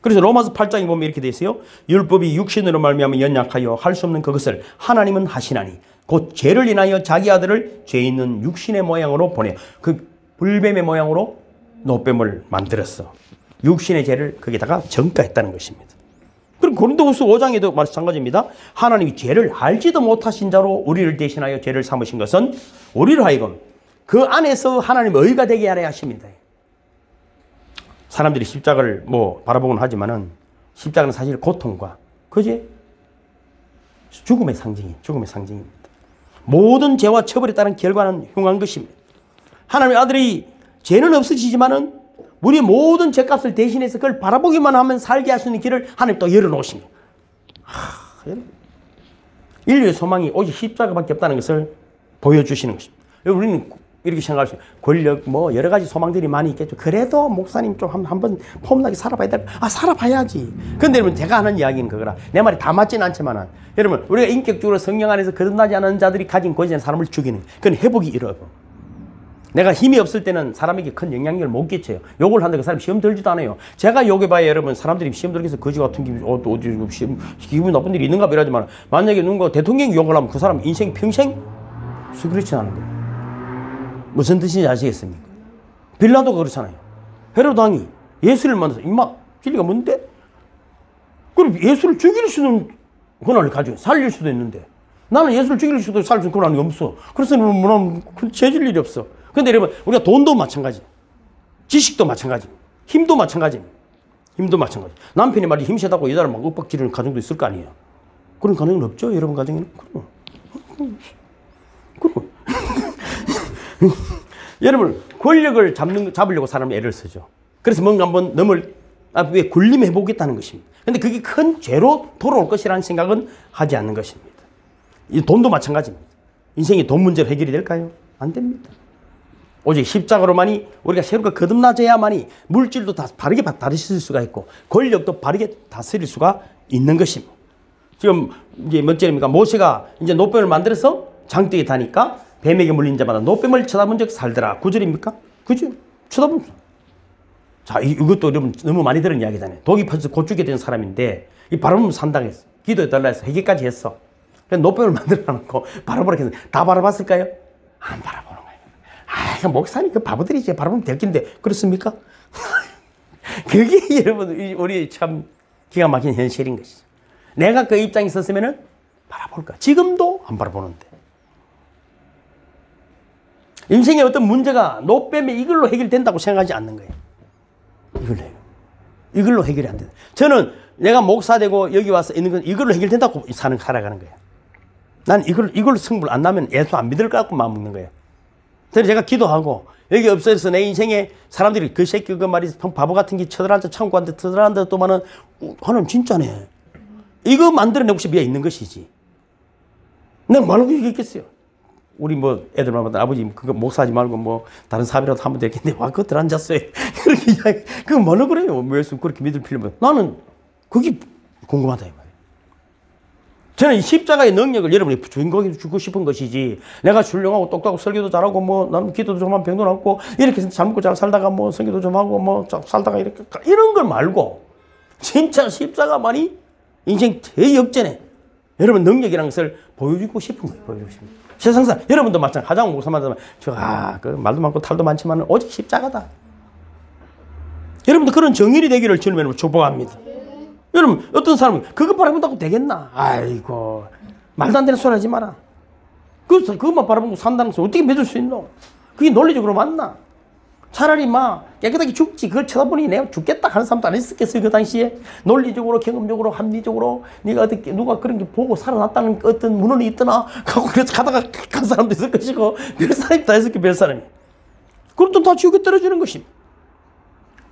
그래서 로마서 8장에 보면 이렇게 돼 있어요. 율법이 육신으로 말미암아 연약하여 할 수 없는 그것을 하나님은 하시나니 곧 죄를 인하여 자기 아들을 죄 있는 육신의 모양으로 보내. 그 불뱀의 모양으로 놋뱀을 만들었어. 육신의 죄를 거기다가 전가했다는 것입니다. 그리고 고린도후서 5장에도 마찬가지입니다. 하나님이 죄를 알지도 못하신 자로 우리를 대신하여 죄를 삼으신 것은 우리로 하여금 그 안에서 하나님의 의가 되게 하려 하십니다. 사람들이 십자가를 뭐 바라보곤 하지만은 십자가는 사실 고통과 그지? 죽음의 상징입니다. 모든 죄와 처벌에 따른 결과는 흉한 것입니다. 하나님의 아들이 죄는 없으시지만은 우리의 모든 죄값을 대신해서 그걸 바라보기만 하면 살게 할 수 있는 길을 하나님 또 열어놓으십니다. 인류의 소망이 오직 십자가밖에 없다는 것을 보여주시는 것입니다. 우리는 이렇게 생각할 수 있어요. 권력 뭐 여러 가지 소망들이 많이 있겠죠. 그래도 목사님 좀 한번 폼나게 살아봐야 돼. 살아봐야지. 근데 여러분 제가 하는 이야기는 그거라. 내 말이 다 맞지는 않지만은 여러분 우리가 인격적으로 성령 안에서 거듭나지 않은 자들이 가진 권세는 사람을 죽이는 그건 회복이 이뤄요. 내가 힘이 없을 때는 사람에게 큰 영향력을 못 끼쳐요. 욕을 하는데 그 사람 시험 들지도 않아요. 제가 욕해봐야 여러분 사람들이 시험 들겠어. 거지 같은 기분 나쁜 일이 있는가 이러지만 만약에 누군가 대통령이 욕을 하면 그 사람 인생 평생 그렇지 않은 거예요. 무슨 뜻인지 아시겠습니까? 빌라도가 그렇잖아요. 헤로드 왕이 예수를 만나서 임마 진리가 뭔데? 그럼 예수를 죽일 수는 권한을 가지고 살릴 수도 있는데 나는 예수를 죽일 수도 살릴 수 있는 권한이 없어. 그래서 나는 죄질 일이 없어. 근데 여러분 우리가 돈도 마찬가지, 지식도 마찬가지, 힘도 마찬가지. 남편이 말이 힘 세다고 여자를 막 윽박지르는 가정도 있을 거 아니에요. 그런 가정은 없죠, 여러분 가정에는. 그럼. 여러분 권력을 잡으려고 사람이 애를 쓰죠. 그래서 뭔가 한번 왜 굴림해 보겠다는 것입니다. 근데 그게 큰 죄로 돌아올 것이라는 생각은 하지 않는 것입니다. 이 돈도 마찬가지입니다. 인생이 돈 문제로 해결이 될까요? 안 됩니다. 오직 십자가로만이 우리가 새롭게 거듭나져야만이 물질도 다 바르게 다스릴 수가 있고 권력도 바르게 다스릴 수가 있는 것입니다. 지금 이제 몇 절입니까? 모세가 이제 놋뱀을 만들어서 장대에 다니까 뱀에게 물린 자마다 놋뱀을 쳐다본 적 살더라. 9절입니까? 그죠? 쳐다본. 자, 이것도 여러분 너무 많이 들은 이야기잖아요. 독이 퍼져서 곧 죽게 된 사람인데 이 바라보면 산다고 했어. 기도해달라 해서 회개까지 했어. 그래서 놋뱀을 만들어 놓고 바라보라 했는데 다 바라봤을까요? 안 바라보는 거예요. 목사님 그 바보들이 이제 바라보면 될 긴데 그렇습니까? 그게 여러분 우리 참 기가 막힌 현실인 것이죠. 내가 그 입장에 있었으면 바라볼까? 지금도 안 바라보는데. 인생의 어떤 문제가 노뱀에 이걸로 해결된다고 생각하지 않는 거예요. 이걸로 해결이 안 된다. 저는 내가 목사 되고 여기 와서 있는 건 이걸로 해결된다고 살아가는 거예요. 난 이걸로 승부를 안 나면 예수 안 믿을 것 같고 마음 먹는 거예요. 그래서 제가 기도하고 여기 없어져서 내 인생에 사람들이 그 새끼 그 말이 바보 같은 게 쳐들어앉아 창고한테 쳐들어앉아 또만은 하나님 진짜네. 이거 만들어내고 싶어 있는 것이지. 내가 말하고 얘기했겠어요. 우리 뭐 애들만 아버지 그거 목사하지 말고 뭐 다른 사업이라도 하면 되겠는데 와 그거 들어앉았어요. 그렇게 이야기. 그거 뭐라 그래요? 왜 그렇게 믿을 필요면 나는 그게 궁금하다 이 말이에요. 저는 이 십자가의 능력을 여러분이 주인공이 주고 싶은 것이지 내가 훌륭하고 똑똑하고 설교도 잘하고 뭐 나는 기도도 좀 하면 병도 낫고 이렇게 잘 먹고 잘 살다가 뭐 설교도 좀 하고 뭐 살다가 이렇게 이런 걸 말고 진짜 십자가만이 인생 대역전에 여러분 능력이라는 것을 보여주고 싶은 거예요. 보여주고 싶은 거예요. 세상상 여러분도 마찬가지 가장 목사만 그 말도 많고 탈도 많지만 오직 십자가다. 여러분도 그런 정일이 되기를 주님으로 축복합니다. 여러분 어떤 사람이 그것 바라본다고 되겠나? 아이고 말도 안 되는 소리 하지 마라. 그것만 바라보고 산다는 것을 어떻게 믿을 수 있노? 그게 논리적으로 맞나? 차라리 막 깨끗하게 죽지. 그걸 쳐다보니 내가 죽겠다 하는 사람도 안 있었겠어요. 그 당시에 논리적으로 경험적으로 합리적으로 네가 어떻게 누가 그런 게 보고 살아났다는 어떤 문헌이 있더나 하고 그래서 가다가 간 사람도 있을 것이고 별 사람이 다 있을 거예요. 별 사람이. 그럼 또 다 지옥에 떨어지는 것입니다.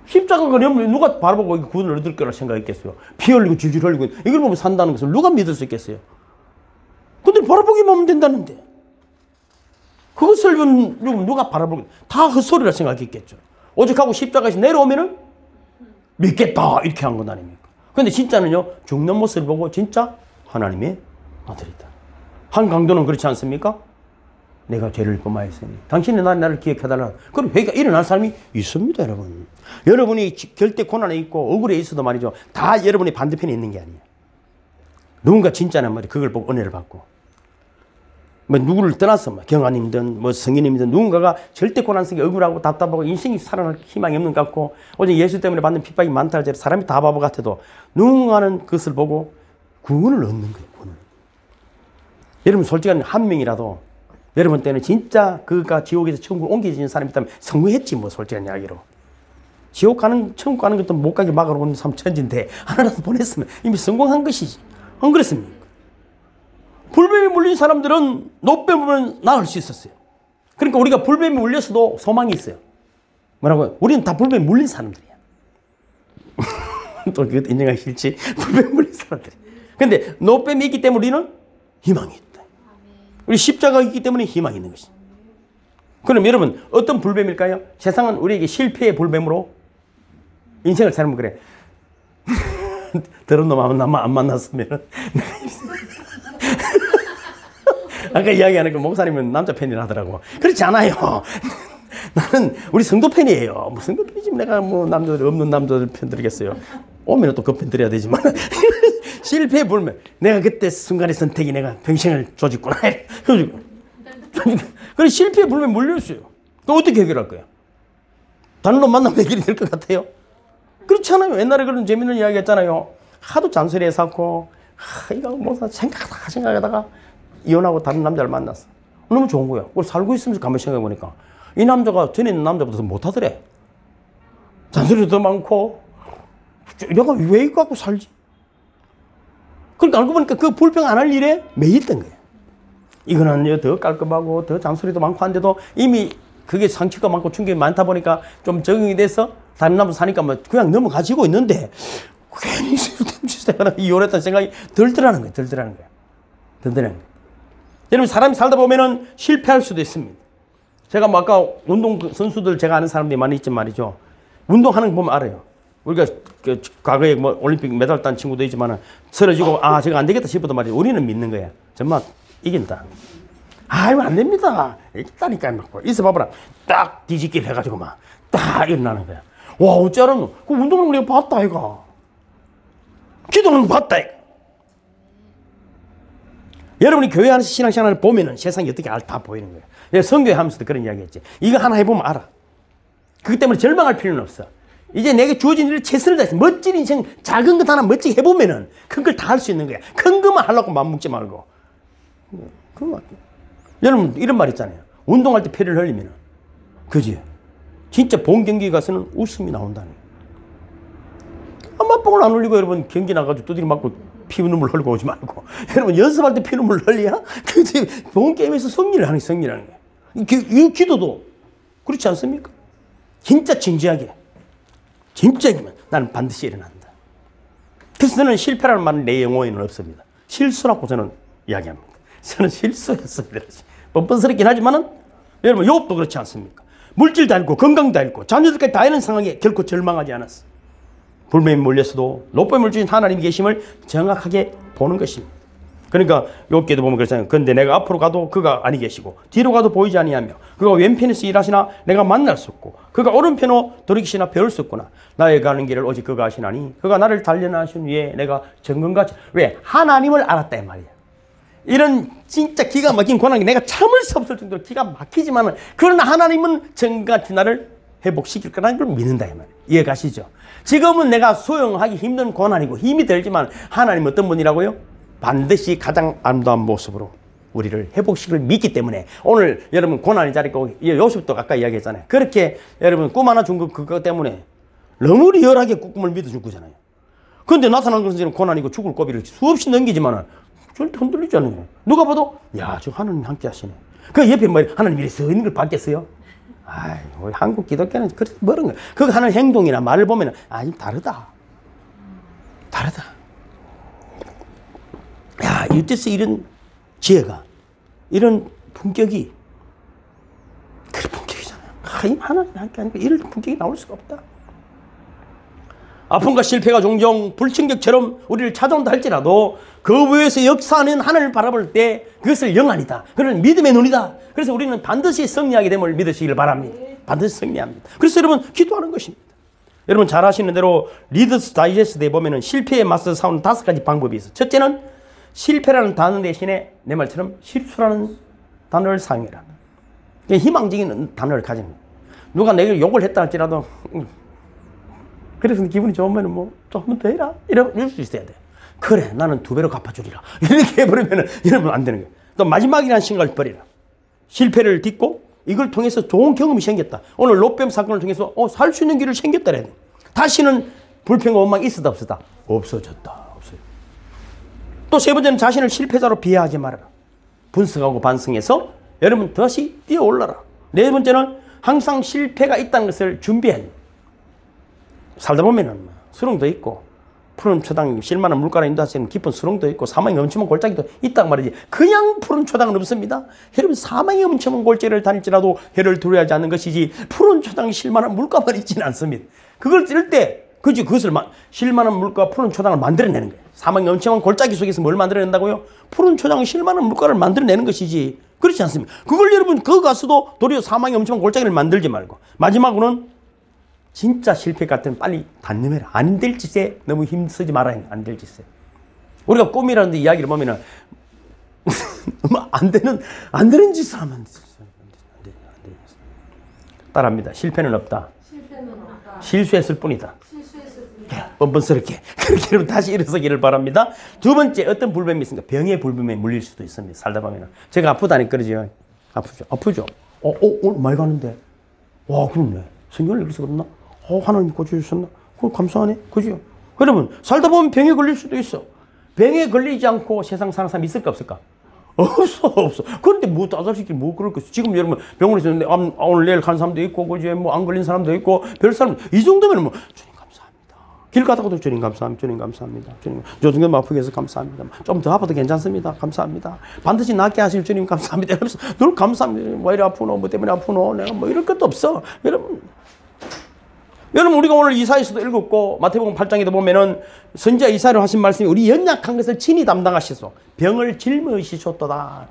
십자가가 없으면 누가 바라보고 구원을 얻을 거라 생각했겠어요. 피 흘리고 질질 흘리고 이걸 보면 산다는 것을 누가 믿을 수 있겠어요. 근데 바라보기만 하면 된다는데 그것을 누가 바라보고 다 헛소리라 생각했겠죠. 오직 하고 십자가에서 내려오면은 믿겠다 이렇게 한 건 아닙니까? 근데 진짜는요 죽는 모습을 보고 진짜 하나님의 아들이다. 한 강도는 그렇지 않습니까? 내가 죄를 범하였으니 당신이 나를 기억해달라. 그럼 회개가 일어날 사람이 있습니다. 여러분. 여러분이 절대 고난에 있고 억울해 있어도 말이죠. 다 여러분이 반대편에 있는 게 아니에요. 누군가 진짜란 말이에요. 그걸 보고 은혜를 받고 뭐 누구를 떠나서 뭐 경아님이든 뭐 성인님이든 누군가가 절대 고난 속에 억울하고 답답하고 인생이 살아날 희망이 없는 것 같고 오직 예수 때문에 받는 핍박이 많다 할지라도 사람이 다 바보 같아도 누군가는 그것을 보고 구원을 얻는 거예요. 구원을. 여러분 솔직한 한 명이라도 여러분 때는 진짜 그가 지옥에서 천국으로 옮겨지는 사람이 있다면 성공했지 뭐 솔직한 이야기로. 지옥 가는 천국 가는 것도 못 가게 막으러 오는 사람 천진데 하나라도 보냈으면 이미 성공한 것이지. 안 그랬습니까? 불뱀에 물린 사람들은 노뱀을 나을 수 있었어요. 그러니까 우리가 불뱀에 물렸어도 소망이 있어요. 뭐라고요? 우리는 다 불뱀에 물린 사람들이야. 또 그것도 인정하기 싫지. 불뱀에 물린 사람들이. 근데 노뱀이 있기 때문에 우리는 희망이 있다. 우리 십자가가 있기 때문에 희망이 있는 것이죠. 그럼 여러분 어떤 불뱀일까요? 세상은 우리에게 실패의 불뱀으로 인생을 살면 그래. 더러운 놈 안 만났으면 아까 이야기하는 그 목사님은 남자 팬이 나더라고. 그렇지 않아요. 나는 우리 성도 팬이에요. 뭐 성도 팬이지 내가 뭐 남자들 없는 남자들 편 들겠어요. 오면 또 그 편 드려야 되지만 실패의 불면 내가 그때 순간의 선택이 내가 평생을 조직구나. 그래 실패의 불면 물렸어요. 또 어떻게 해결할 거야? 다른 놈 만나면 해결이 될 것 같아요? 그렇지 않아요. 옛날에 그런 재밌는 이야기 했잖아요. 하도 잔소리 해서 이거 뭐 생각하다가 이혼하고 다른 남자를 만났어. 너무 좋은 거야. 그걸 살고 있으면서 가만히 생각해보니까 이 남자가 전에 있는 남자보다 더 못하더래. 잔소리도 더 많고 내가 왜 이거 갖고 살지? 그러니까 알고 보니까 그 불평 안 할 일에 매였던 거예요. 이거는 더 깔끔하고 더 잔소리도 많고 한데도 이미 그게 상처가 많고 충격이 많다 보니까 좀 적응이 돼서 다른 남자 사니까 뭐 그냥 넘어가지고 있는데 괜히 이혼했다는 생각이 들더라는 거예요. 들더라는 거예요. 여러분 사람이 살다 보면은 실패할 수도 있습니다. 제가 뭐 아까 운동 선수들 제가 아는 사람들이 많이 있지만 말이죠. 운동하는 거 보면 알아요. 우리가 그 과거에 뭐 올림픽 메달 딴 친구도 있지만은 쓰러지고 제가 안 되겠다 싶어도 말이죠. 우리는 믿는 거야. 정말 이긴다. 이거 안 됩니다. 이겼다니까 막 있어 봐봐라. 딱 뒤집기를 해가지고 막 딱 일어나는 거야. 와 어찌 알았노? 그 운동을 내가 봤다 이거. 기도는 봤다 이거. 여러분이 교회 안에서 신앙생활을 보면은 세상이 어떻게 다 보이는 거예요. 내가 성교회 하면서도 그런 이야기 했지. 이거 하나 해보면 알아. 그것 때문에 절망할 필요는 없어. 이제 내게 주어진 일을 최선을 다해서 멋진 인생 작은 것 하나 멋지게 해보면은 큰 걸 다 할 수 있는 거야. 큰 것만 하려고 맘먹지 말고. 여러분 이런 말 있잖아요. 운동할 때 피를 흘리면은 그지? 진짜 본 경기 가서는 웃음이 나온다는 거예요. 맞봉을 안 흘리고 여러분 경기 나가지고 두드리 맞고 피눈물 흘리고 오지 말고 여러분 연습할 때 피눈물 흘리야? 그지? 본 게임에서 승리를 하는 거예요. 이 기도도 그렇지 않습니까? 진짜 진지하게 나는 반드시 일어난다. 그래서 저는 실패라는 말은 내 영어에는 없습니다. 실수라고 저는 이야기합니다. 저는 실수했습니다. 뻔뻔스럽긴 하지만은 여러분 욥도 그렇지 않습니까? 물질도 잃고 건강도 잃고 자녀들까지 다 잃은 상황에 결코 절망하지 않았어. 불매에 몰렸어도 높음을 주신 하나님이 계심을 정확하게 보는 것입니다. 그러니까 욥기도 보면 그렇잖아요. 그런데 내가 앞으로 가도 그가 아니 계시고 뒤로 가도 보이지 아니하며 그가 왼편에서 일하시나 내가 만날 수 없고 그가 오른편으로 돌이키시나 배울 수 없구나. 나의 가는 길을 오직 그가 아시나니 그가 나를 단련하신 위에 내가 정금같이 왜? 하나님을 알았다 이 말이야. 이런 진짜 기가 막힌 고난이 내가 참을 수 없을 정도로 기가 막히지만 그러나 하나님은 정금같이 나를 회복시킬 거라는 걸 믿는다 이 말이야. 이해가시죠? 지금은 내가 수용하기 힘든 고난이고 힘이 들지만 하나님은 어떤 분이라고요? 반드시 가장 아름다운 모습으로 우리를 회복시킬 믿기 때문에 오늘 여러분 고난이 자리고 요셉도 아까 이야기했잖아요. 그렇게 여러분 꿈 하나 준 그거 때문에 너무 리얼하게 꿈을 믿어준 거잖아요. 그런데 나타난 것은 고난이고 죽을 고비를 수없이 넘기지만 절대 흔들리지 않아요. 누가 봐도 야, 저 하나님 함께 하시네. 그 옆에 뭐 하나님 이렇게 서 있는 걸 봤겠어요? 아이, 우리 한국 기독교는 그렇게 멀은 거예요. 그거 하는 행동이나 말을 보면 아니 다르다. 야, 이때서 이런 지혜가, 이런 품격이, 그런 품격이잖아요. 하나님 함께 하니까 이런 품격이 나올 수가 없다. 아픔과 실패가 종종 불청객처럼 우리를 찾아온다 할지라도 그 위에서 역사하는 하나님을 바라볼 때 그것을 영안이다. 그런 믿음의 눈이다. 그래서 우리는 반드시 승리하게 됨을 믿으시길 바랍니다. 반드시 승리합니다. 그래서 여러분 기도하는 것입니다. 여러분 잘 아시는 대로 리더스 다이제스트에 보면은 실패에 맞서 싸우는 5가지 방법이 있어요. 첫째는 실패라는 단어 대신에 내 말처럼 실수라는 단어를 사용해라. 희망적인 단어를 가지는 거예요. 누가 내게 욕을 했다 할지라도 그래서 기분이 좋으면 뭐 좀 한 번 더 해라 이럴 수 있어야 돼. 그래 나는 2배로 갚아주리라 이렇게 해버리면 여러분 안 되는 거예요. 또 마지막이라는 생각을 버리라. 실패를 딛고 이걸 통해서 좋은 경험이 생겼다. 오늘 롯뱀 사건을 통해서 살 수 있는 길을 생겼다 그래야 돼. 다시는 불평과 원망이 있었다 없었다? 없어졌다. 없어요. 또 세 번째는 자신을 실패자로 비하하지 말아라. 분석하고 반성해서 여러분 다시 뛰어올라라. 네 번째는 항상 실패가 있다는 것을 준비해야 돼. 살다 보면은 수렁도 있고 푸른 초당 실만한 물가를 인도하시는 깊은 수렁도 있고 사망이 엄청난 골짜기도 있단 말이지. 그냥 푸른 초당은 없습니다. 여러분 사망이 엄청난 골짜기를 다닐지라도 해를 두려워하지 않는 것이지 푸른 초당 실만한 물가만 있지는 않습니다. 그걸 찔 때 그것을 실만한 물가 푸른 초당을 만들어내는 거예요. 사망이 엄청난 골짜기 속에서 뭘 만들어낸다고요? 푸른 초당 실만한 물가를 만들어내는 것이지. 그렇지 않습니까? 그걸 여러분 그거 가서도 도리어 사망이 엄청난 골짜기를 만들지 말고 마지막으로는 진짜 실패 같으면 빨리 단념해라. 안 될 짓에 너무 힘쓰지 말아야 해. 안 될 짓에. 우리가 꿈이라는 데 이야기를 보면은 안 되는 짓을 하면 안 돼. 따라합니다. 실패는 없다. 실수했을 뿐이다. 뻔뻔스럽게. 그렇게 여러분 다시 일어서기를 바랍니다. 두 번째 어떤 불뱀이 있습니까? 병의 불뱀에 물릴 수도 있습니다. 살다 보면. 제가 아프다니 그러죠. 아프죠. 오늘 많이 가는데. 와, 그렇네. 성경을 읽어서 그렇나? 하나님 고쳐주셨나? 감사하네. 그죠? 여러분, 살다 보면 병에 걸릴 수도 있어. 병에 걸리지 않고 세상 사는 사람이 있을까, 없을까? 없어. 그런데 뭐 따돌시키 뭐 그럴 거지. 지금 여러분 병원에서 오늘 내일 간 사람도 있고, 그지? 뭐 안 걸린 사람도 있고, 별 사람, 이 정도면 뭐, 주님 감사합니다. 길 가다가도 주님 감사합니다. 주님 감사합니다. 주님, 요 정도 아프게 해서 감사합니다. 좀 더 아파도 괜찮습니다. 감사합니다. 반드시 낫게 하실 주님 감사합니다. 이러면서 늘 감사합니다. 뭐 이래 아프노? 뭐 때문에 아프노? 내가 뭐 이럴 것도 없어. 여러분 우리가 오늘 이사야서도 읽었고 마태복음 8장에도 보면은 선지자 이사야로 하신 말씀이 우리 연약한 것을 친히 담당하시소. 병을 짊으시셨도다.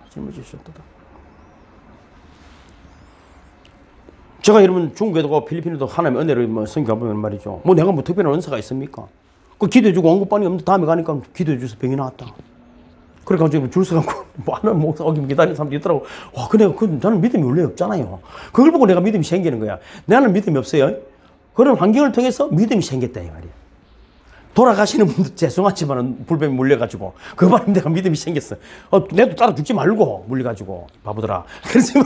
제가 여러분 중국에도 가고 필리핀에도 하나님의 은혜를 뭐 선교하면 말이죠. 뭐 내가 뭐 특별한 은사가 있습니까? 그 기도해주고 원고반이 없는데 다음에 가니까 기도해줘서 병이 나왔다. 그래가지고 줄 서갖고 뭐 하나님 목사 오기면 기다리는 사람도 있더라고. 와, 나는 믿음이 원래 없잖아요. 그걸 보고 내가 믿음이 생기는 거야. 나는 믿음이 없어요. 그런 환경을 통해서 믿음이 생겼다 이 말이야. 돌아가시는 분도 죄송하지만 불뱀에 물려가지고 그 바람에 내가 믿음이 생겼어. 내도 따라 죽지 말고 물려가지고 바보더라. 그래서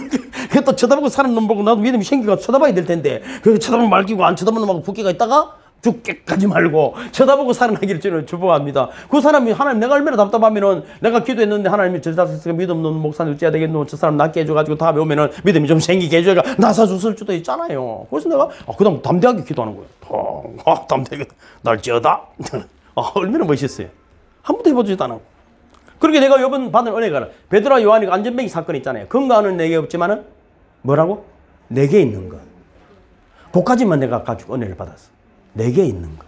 또 쳐다보고 사는 놈 보고 나도 믿음이 생기고 쳐다봐야 될 텐데 그 쳐다보면 말기고 안 쳐다보는 놈하고 붙기가 있다가 죽게까지 말고 쳐다보고 살아나기를 저는 축복합니다. 그 사람이 하나님 내가 얼마나 답답하면은 내가 기도했는데 하나님이 저 자식 믿음 없는 목사님 어찌해야 되겠노 저 사람 낫게 해줘가지고 다음에 오면은 믿음이 좀 생기게 해줘야 나사줬을 수도 있잖아요. 그래서 내가 그 다음 담대하게 기도하는 거예요. 담대하게 날 지어다. 얼마나 멋있어요. 한 번도 해보지도 않았고. 그렇게 내가 이번 받은 은혜가 베드로와 요한이 안전뱅이 사건 있잖아요. 건강은 내게 없지만은 뭐라고? 내게 있는 것. 그까지만 내가 가지고 은혜를 받았어. 내게 있는 거.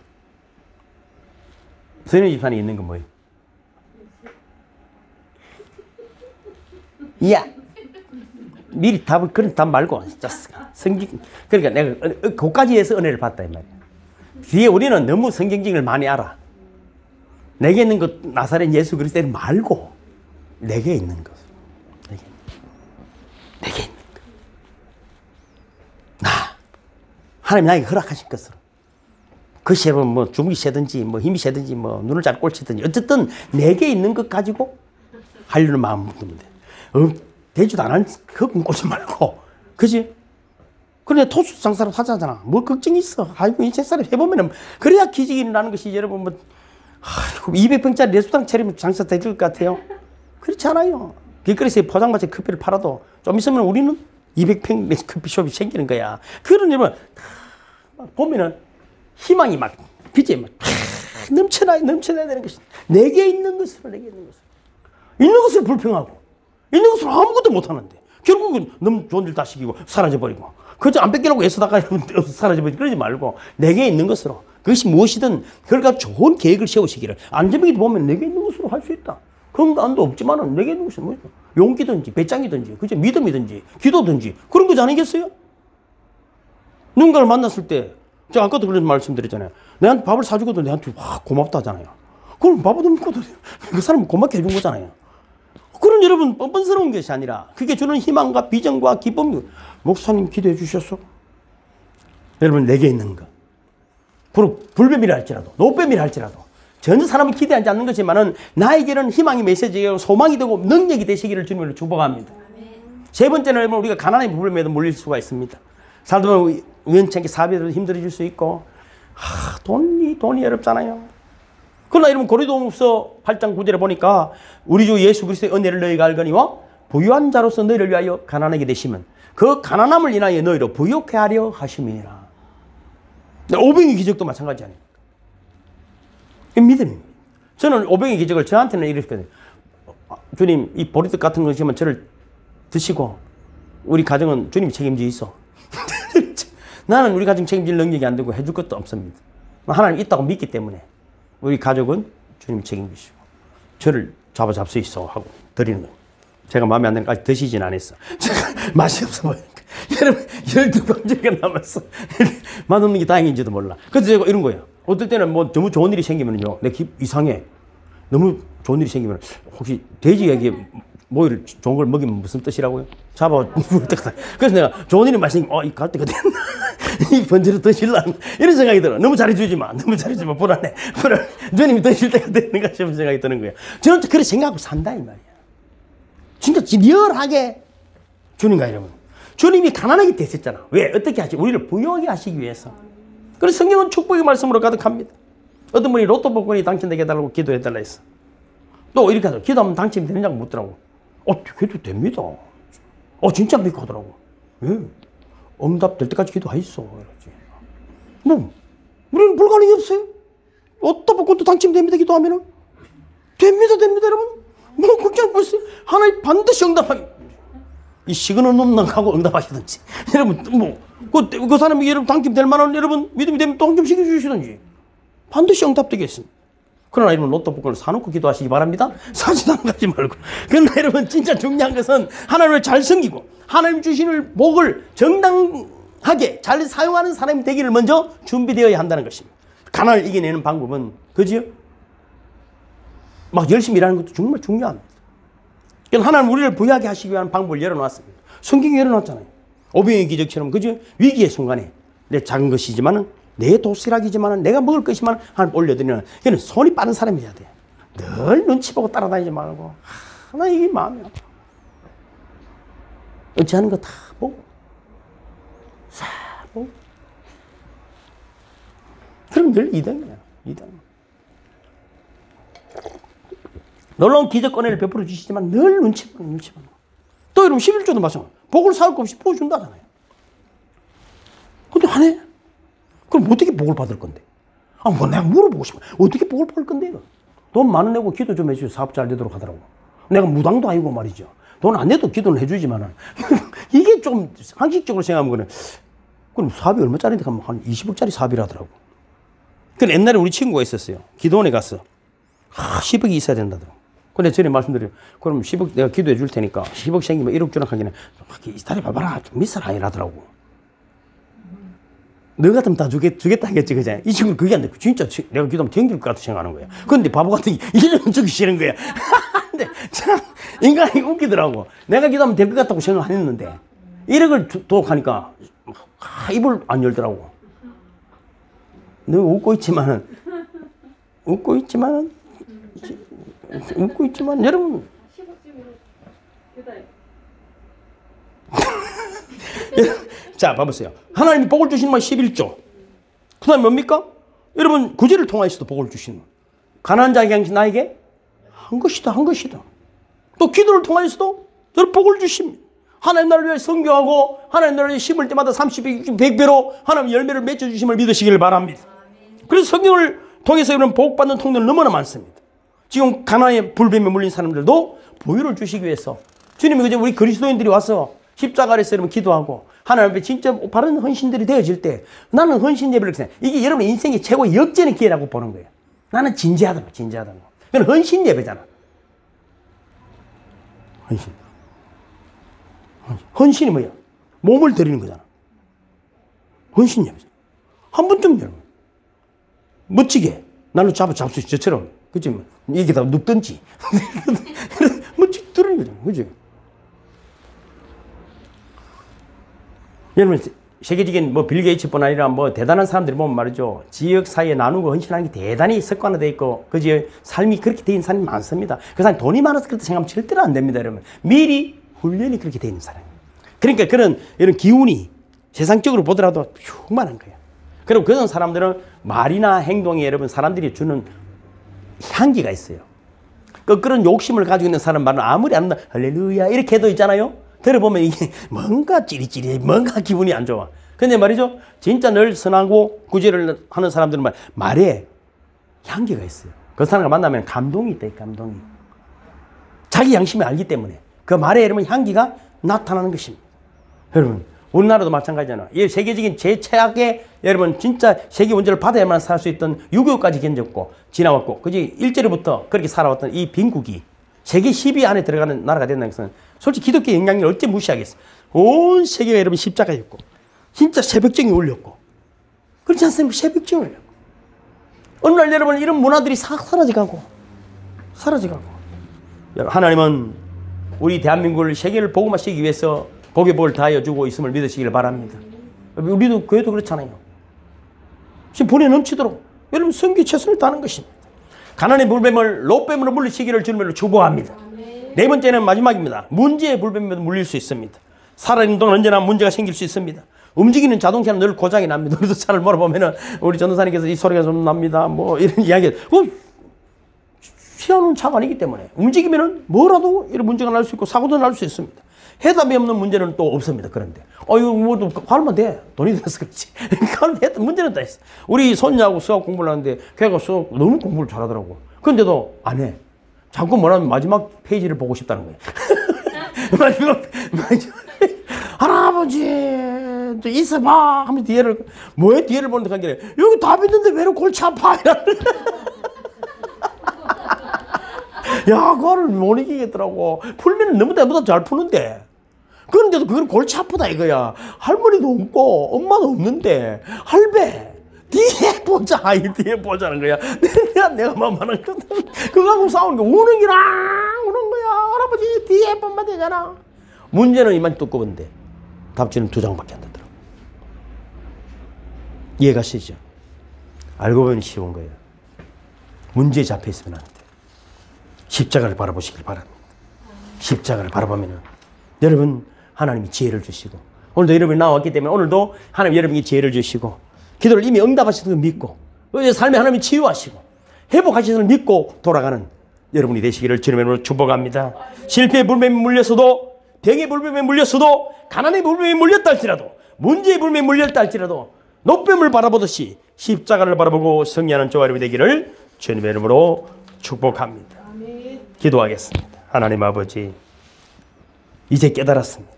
서현희 집사님 있는 건 뭐예요? 야! 미리 그런 답 말고, 그러니까 내가 그까지 해서 은혜를 받다, 이 말이야. 뒤에 우리는 너무 성경적을 많이 알아. 내게 있는 것, 나사렛 예수 그리스도를 말고, 내게 있는 것. 내게 있는 것. 하나님 나에게 허락하신 것으로. 그것이 뭐 주먹이 세든지 뭐 힘이 세든지 뭐 눈을 잘 꼴치든지 어쨌든 내게 있는 것 가지고 하려는 마음을 먹으면 돼. 되지도 않은 그건 꼴지 말고. 그지? 그래 토수 장사로 하자잖아. 뭐 걱정이 있어. 아이고 인생 살이 해보면은 그래야 기적이 일어나는 것이 여러분 뭐 200평짜리 레스토랑 차리면 장사 될 것 같아요. 그렇지 않아요. 길거리에서 포장마차 커피를 팔아도 좀 있으면 우리는 200평 커피숍이 생기는 거야. 그런 여러분 보면은 희망이 막 빛이 막 넘쳐나야 되는 것이 내게 있는 것으로 있는 것을 불평하고 있는 것으로 아무것도 못하는데 결국은 너무 좋은 일 다 시키고 사라져버리고 그저 안 뺏기려고 애써다가 사라져버리고 그러지 말고 내게 있는 것으로 그것이 무엇이든 그러니까 좋은 계획을 세우시기를 안전뱅이도 보면 내게 있는 것으로 할 수 있다. 건강도 없지만은 내게 있는 것이 뭐죠? 용기든지 배짱이든지 그죠? 믿음이든지 기도든지 그런 거지 아니겠어요? 누군가를 만났을 때 제가 아까도 그런 말씀드렸잖아요. 내한테 밥을 사주고도 내한테 고맙다 하잖아요. 그럼 밥을 먹고도 그 사람은 고맙게 해준 거잖아요. 그런 여러분 뻔뻔스러운 것이 아니라 그게 주는 희망과 비전과 기쁨. 목사님 기도해 주셨어? 여러분 내게 있는 거. 불뱀이라 할지라도 노뱀이라 할지라도 전혀 사람은 기대하지 않는 것이지만은 나에게는 희망의 메시지가 소망이 되고 능력이 되시기를 주님으로 축복합니다. 세 번째는 우리가 가난의 불뱀에도 몰릴 수가 있습니다. 살다 보면 우연찮게 사업에도 힘들어질 수 있고 돈이 어렵잖아요. 그러나 여러분 고린도후서 8장 9절에 보니까 우리 주 예수 그리스도의 은혜를 너희가 알거니와 부유한 자로서 너희를 위하여 가난하게 되시면 그 가난함을 인하여 너희로 부유케 하려 하심이니라. 오병의 기적도 마찬가지 아닙니까? 믿음입니다. 저는 오병의 기적을 저한테는 이렇게 주님 이 보리떡 같은 것이면 저를 드시고 우리 가정은 주님이 책임져 있어. 나는 우리 가정 책임질 능력이 안 되고 해줄 것도 없습니다. 하나님 있다고 믿기 때문에 우리 가족은 주님이 책임지시고 저를 잡을 수 있어 하고 드리는 거예요. 제가 마음에 안 드니까 아직 드시진 않았어. 제가 맛이 없어 보이니까. 여러분 12번째가 남았어. 맛없는 게 다행인지도 몰라. 그래서 제가 이런 거예요. 어떨 때는 뭐 너무 좋은 일이 생기면요. 내 이상해. 너무 좋은 일이 생기면 혹시 돼지에게 모이를 좋은 걸 먹이면 무슨 뜻이라고요? 그래서 내가 좋은 일이 마시니까 이 갈 때가 됐나? 이 번제로 드실라? 이런 생각이 들어. 너무 잘해주지 마. 불안해. 주님이 드실 때가 됐는가 싶은 생각이 드는 거예요. 저는 그렇게 생각하고 산다 이 말이야. 진짜 리얼하게 주님과 여러분. 주님이 가난하게 되셨잖아. 왜? 어떻게 하시? 우리를 부유하게 하시기 위해서. 그래서 성경은 축복의 말씀으로 가득합니다. 어떤 분이 로또 복권이 당첨되게 해달라고 기도해달라 했어. 또 이렇게 하죠. 기도하면 당첨이 되느냐고 묻더라고. 그래도 됩니다. 진짜 믿고 하더라고. 왜? 응답될 때까지 기도하있어. 뭐, 우리는 불가능이 없어요. 로또 복권도 당첨됩니다. 기도하면은. 됩니다, 여러분. 뭐, 걱정 벌써 하나님 반드시 응답합니다. 이 시그널 넘나가고 응답하시든지. 여러분, 그 사람이 여러분 당첨될 만한 여러분 믿음이 되면 당첨시켜 주시든지. 반드시 응답되겠습니다. 그러나 여러분 로또 복권을 사놓고 기도하시기 바랍니다. 사지도 않지 말고. 그러나 여러분 진짜 중요한 것은 하나님을 잘 섬기고 하나님 주시는 복을 정당하게 잘 사용하는 사람이 되기를 먼저 준비되어야 한다는 것입니다. 가난을 이겨내는 방법은 그지요? 막 열심히 일하는 것도 정말 중요합니다. 하나님 우리를 부유하게 하시기 위한 방법을 열어놨습니다. 성경이 열어놨잖아요. 오병의 기적처럼 그죠? 위기의 순간에 내 작은 것이지만은 내 도시락이지만은 내가 먹을 것이지만 하나님 올려드리는 걔는 손이 빠른 사람이어야 돼. 늘 눈치 보고 따라다니지 말고 하나 이게 마음이 아파. 어찌하는 거 다 보고 싹 보고 그럼 늘 2등이야. 2등. 놀라운 기적 은혜를 베풀어 주시지만 늘 눈치 보고 눈치 보고. 또 여러분 11조도 마찬가지. 복을 사올 것 없이 부어준다잖아요. 근데 안 해. 그럼 어떻게 복을 받을 건데? 아, 뭐 내가 물어보고 싶어. 어떻게 복을 받을 건데 이거? 돈 많은 내고 기도 좀 해주세요. 사업 잘 되도록 하더라고. 내가 무당도 아니고 말이죠. 돈 안 내도 기도는 해주지만은 이게 좀 상식적으로 생각하면 그래. 그럼 사업이 얼마짜리인데 가면 한 20억짜리 사업이라더라고. 그 옛날에 우리 친구가 있었어요. 기도원에 가서 10억이 있어야 된다더라고. 근데 전에 말씀드려요. 그럼 10억 내가 기도해 줄 테니까 10억 생기면 1억 주라 하기는 이스타리 봐봐라. 좀 미스라 이라더라고. 너 같으면 다 주겠다 하겠지, 그죠? 이 친구는 그게 안 돼. 진짜 내가 기도하면 생길 것 같아 생각하는 거야. 근데 바보 같은 게 1년 주기 싫은 거야. 근데 참 인간이 웃기더라고. 내가 기도하면 될 것 같다고 생각 안 했는데 1억을 도록하니까 입을 안 열더라고. 너 웃고 있지만은 여러분 자 봐보세요. 하나님이 복을 주시는 말 11조. 그 다음에 뭡니까? 여러분 구제를 통하여서도 복을 주시는 가난한 자에게 당신 나에게 한 것이다 한 것이다. 또 기도를 통하여서도 저를 복을 주십니다. 하나님 나라를 위해 선교하고 하나님 나라를 위해 심을 때마다 30배, 60배, 100배로 하나님 열매를 맺어주심을 믿으시기를 바랍니다. 그래서 성경을 통해서 이런 복받는 통로는 너무나 많습니다. 지금 가나의 불뱀에 물린 사람들도 보혈을 주시기 위해서 주님이 그저 우리 그리스도인들이 와서 십자가 아래서 여러분 기도하고 하나님 앞에 진짜 바른 헌신들이 되어질 때 나는 헌신 예배를 생각해. 이게 여러분 인생의 최고의 역전의 기회라고 보는 거예요. 나는 진지하다고. 그건 헌신 예배잖아. 헌신이 뭐야? 몸을 드리는 거잖아. 헌신 예배잖아. 한 번쯤 여러분 멋지게 날로 잡수 저처럼 그치? 이게 다 눕든지 멋지게 드리는 거잖아. 그치? 여러분 세계적인 뭐 빌 게이츠뿐 아니라 뭐 대단한 사람들이 보면 말이죠. 지역 사회에 나누고 헌신하는 게 대단히 습관화되어 있고 그 지역 삶이 그렇게 되어 있는 사람이 많습니다. 그 사람이 돈이 많아서 그렇다 생각하면 절대로 안 됩니다. 여러분 미리 훈련이 그렇게 되어 있는 사람. 그러니까 그런 이런 기운이 세상적으로 보더라도 충만한 거예요. 그리고 그런 사람들은 말이나 행동에 여러분 사람들이 주는 향기가 있어요. 그런 욕심을 가지고 있는 사람 말은 아무리 안 한다 할렐루야 이렇게 해도 있잖아요. 들어보면 이게 뭔가 찌릿찌릿해, 뭔가 기분이 안 좋아. 근데 말이죠, 진짜 늘 선하고 구제를 하는 사람들은 말에 향기가 있어요. 그 사람과 만나면 감동이 있다, 감동이. 자기 양심이 알기 때문에 그 말에 여러분 향기가 나타나는 것입니다. 여러분, 우리나라도 마찬가지잖아. 이 세계적인 제최악의 여러분 진짜 세계 원조를 받아야만 살 수 있던 6.25까지 견뎠고 지나왔고, 그지 일제로부터 그렇게 살아왔던 이 빈국이 세계 10위 안에 들어가는 나라가 된다는 것은 솔직히 기독교 영향력을 어째 무시하겠어. 온 세계가 여러분 십자가였고 진짜 새벽정이 울렸고 그렇지 않습니까? 새벽정이 울렸고 어느 날 여러분 이런 문화들이 사라져가고 하나님은 우리 대한민국을 세계를 복음화시키기 위해서 복의 복을 다하여 주고 있음을 믿으시기를 바랍니다. 우리도 교회도 그렇잖아요. 지금 분에 넘치도록 여러분 선교 최선을 다하는 것입니다. 가난의 불뱀을 롯뱀으로 물리치기를 주님으로 축복합니다. 네 번째는 마지막입니다. 문제의 불뱀에 물릴 수 있습니다. 살아있는 동안 언제나 문제가 생길 수 있습니다. 움직이는 자동차는 늘 고장이 납니다. 우리도 차를 몰아보면은 우리 전도사님께서 이 소리가 좀 납니다. 뭐 이런 이야기. 피하는 차가 아니기 때문에 움직이면은 뭐라도 이런 문제가 날 수 있고 사고도 날 수 있습니다. 해답이 없는 문제는 또 없습니다. 그런데 이거 뭐도 가르면 돼. 돈이 들어서 그렇지. 문제는 다 있어. 우리 손녀하고 수학 공부를 하는데 걔가 수학 너무 공부를 잘하더라고. 그런데도 안 해. 자꾸 뭐라면 마지막 페이지를 보고 싶다는 거예요. 마지막 할아버지 있어봐 하면서 뒤에를 보는데 간 게 여기 답 있는데 왜 골치 아파? 야, 그거를 못 이기겠더라고. 풀면 너무 나보다 잘 푸는데. 그런데도 그건 골치 아프다 이거야. 할머니도 없고 엄마도 없는데 할배 뒤에 보자. 뒤에 보자는 거야. 내가 만만한 거든. 그거하고 싸우는 거 우는 거야. 할아버지 뒤에 보면 되잖아. 문제는 이만 두꺼운데 답지는 2장밖에 안 되더라고. 이해가시죠? 알고 보면 쉬운 거예요. 문제에 잡혀 있으면 안 돼. 십자가를 바라보시길 바랍니다. 십자가를 바라보면 여러분 하나님이 지혜를 주시고, 오늘도 여러분이 나왔기 때문에 오늘도 하나님 여러분이 지혜를 주시고, 기도를 이미 응답하시는 걸 믿고, 삶에 하나님이 치유하시고 회복하시는 걸 믿고 돌아가는 여러분이 되시기를 주님의 이름으로 축복합니다. 실패의 불뱀에 물렸어도, 병의 불뱀에 물렸어도, 가난의 불뱀에 물렸다 할지라도, 문제의 불뱀에 물렸다 할지라도 노뱀을 바라보듯이 십자가를 바라보고 승리하는 저와 여러분이 되기를 주님의 이름으로 축복합니다. 기도하겠습니다. 하나님 아버지, 이제 깨달았습니다.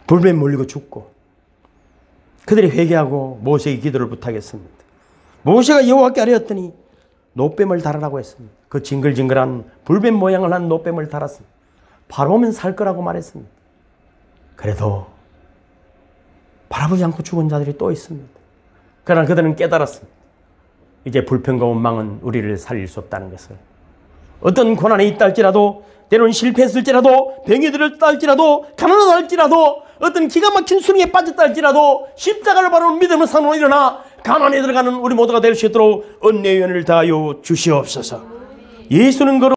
불뱀에 물리고 죽고 그들이 회개하고 모세에게 기도를 부탁했습니다. 모세가 여호와께 아뢰었더니 노뱀을 달으라고 했습니다. 그 징글징글한 불뱀 모양을 한 노뱀을 달았습니다. 바라보면 살 거라고 말했습니다. 그래도 바라보지 않고 죽은 자들이 또 있습니다. 그러나 그들은 깨달았습니다. 이제 불평과 원망은 우리를 살릴 수 없다는 것을. 어떤 고난에 있다 할지라도, 때로는 실패했을지라도, 병이 들었다 할지라도, 가난하다 할지라도, 어떤 기가 막힌 수능에 빠졌다 할지라도 십자가를 바라보는 믿음의 산으로 일어나 가난에 들어가는 우리 모두가 될 수 있도록 은혜의 연을 다하여 주시옵소서. 예수는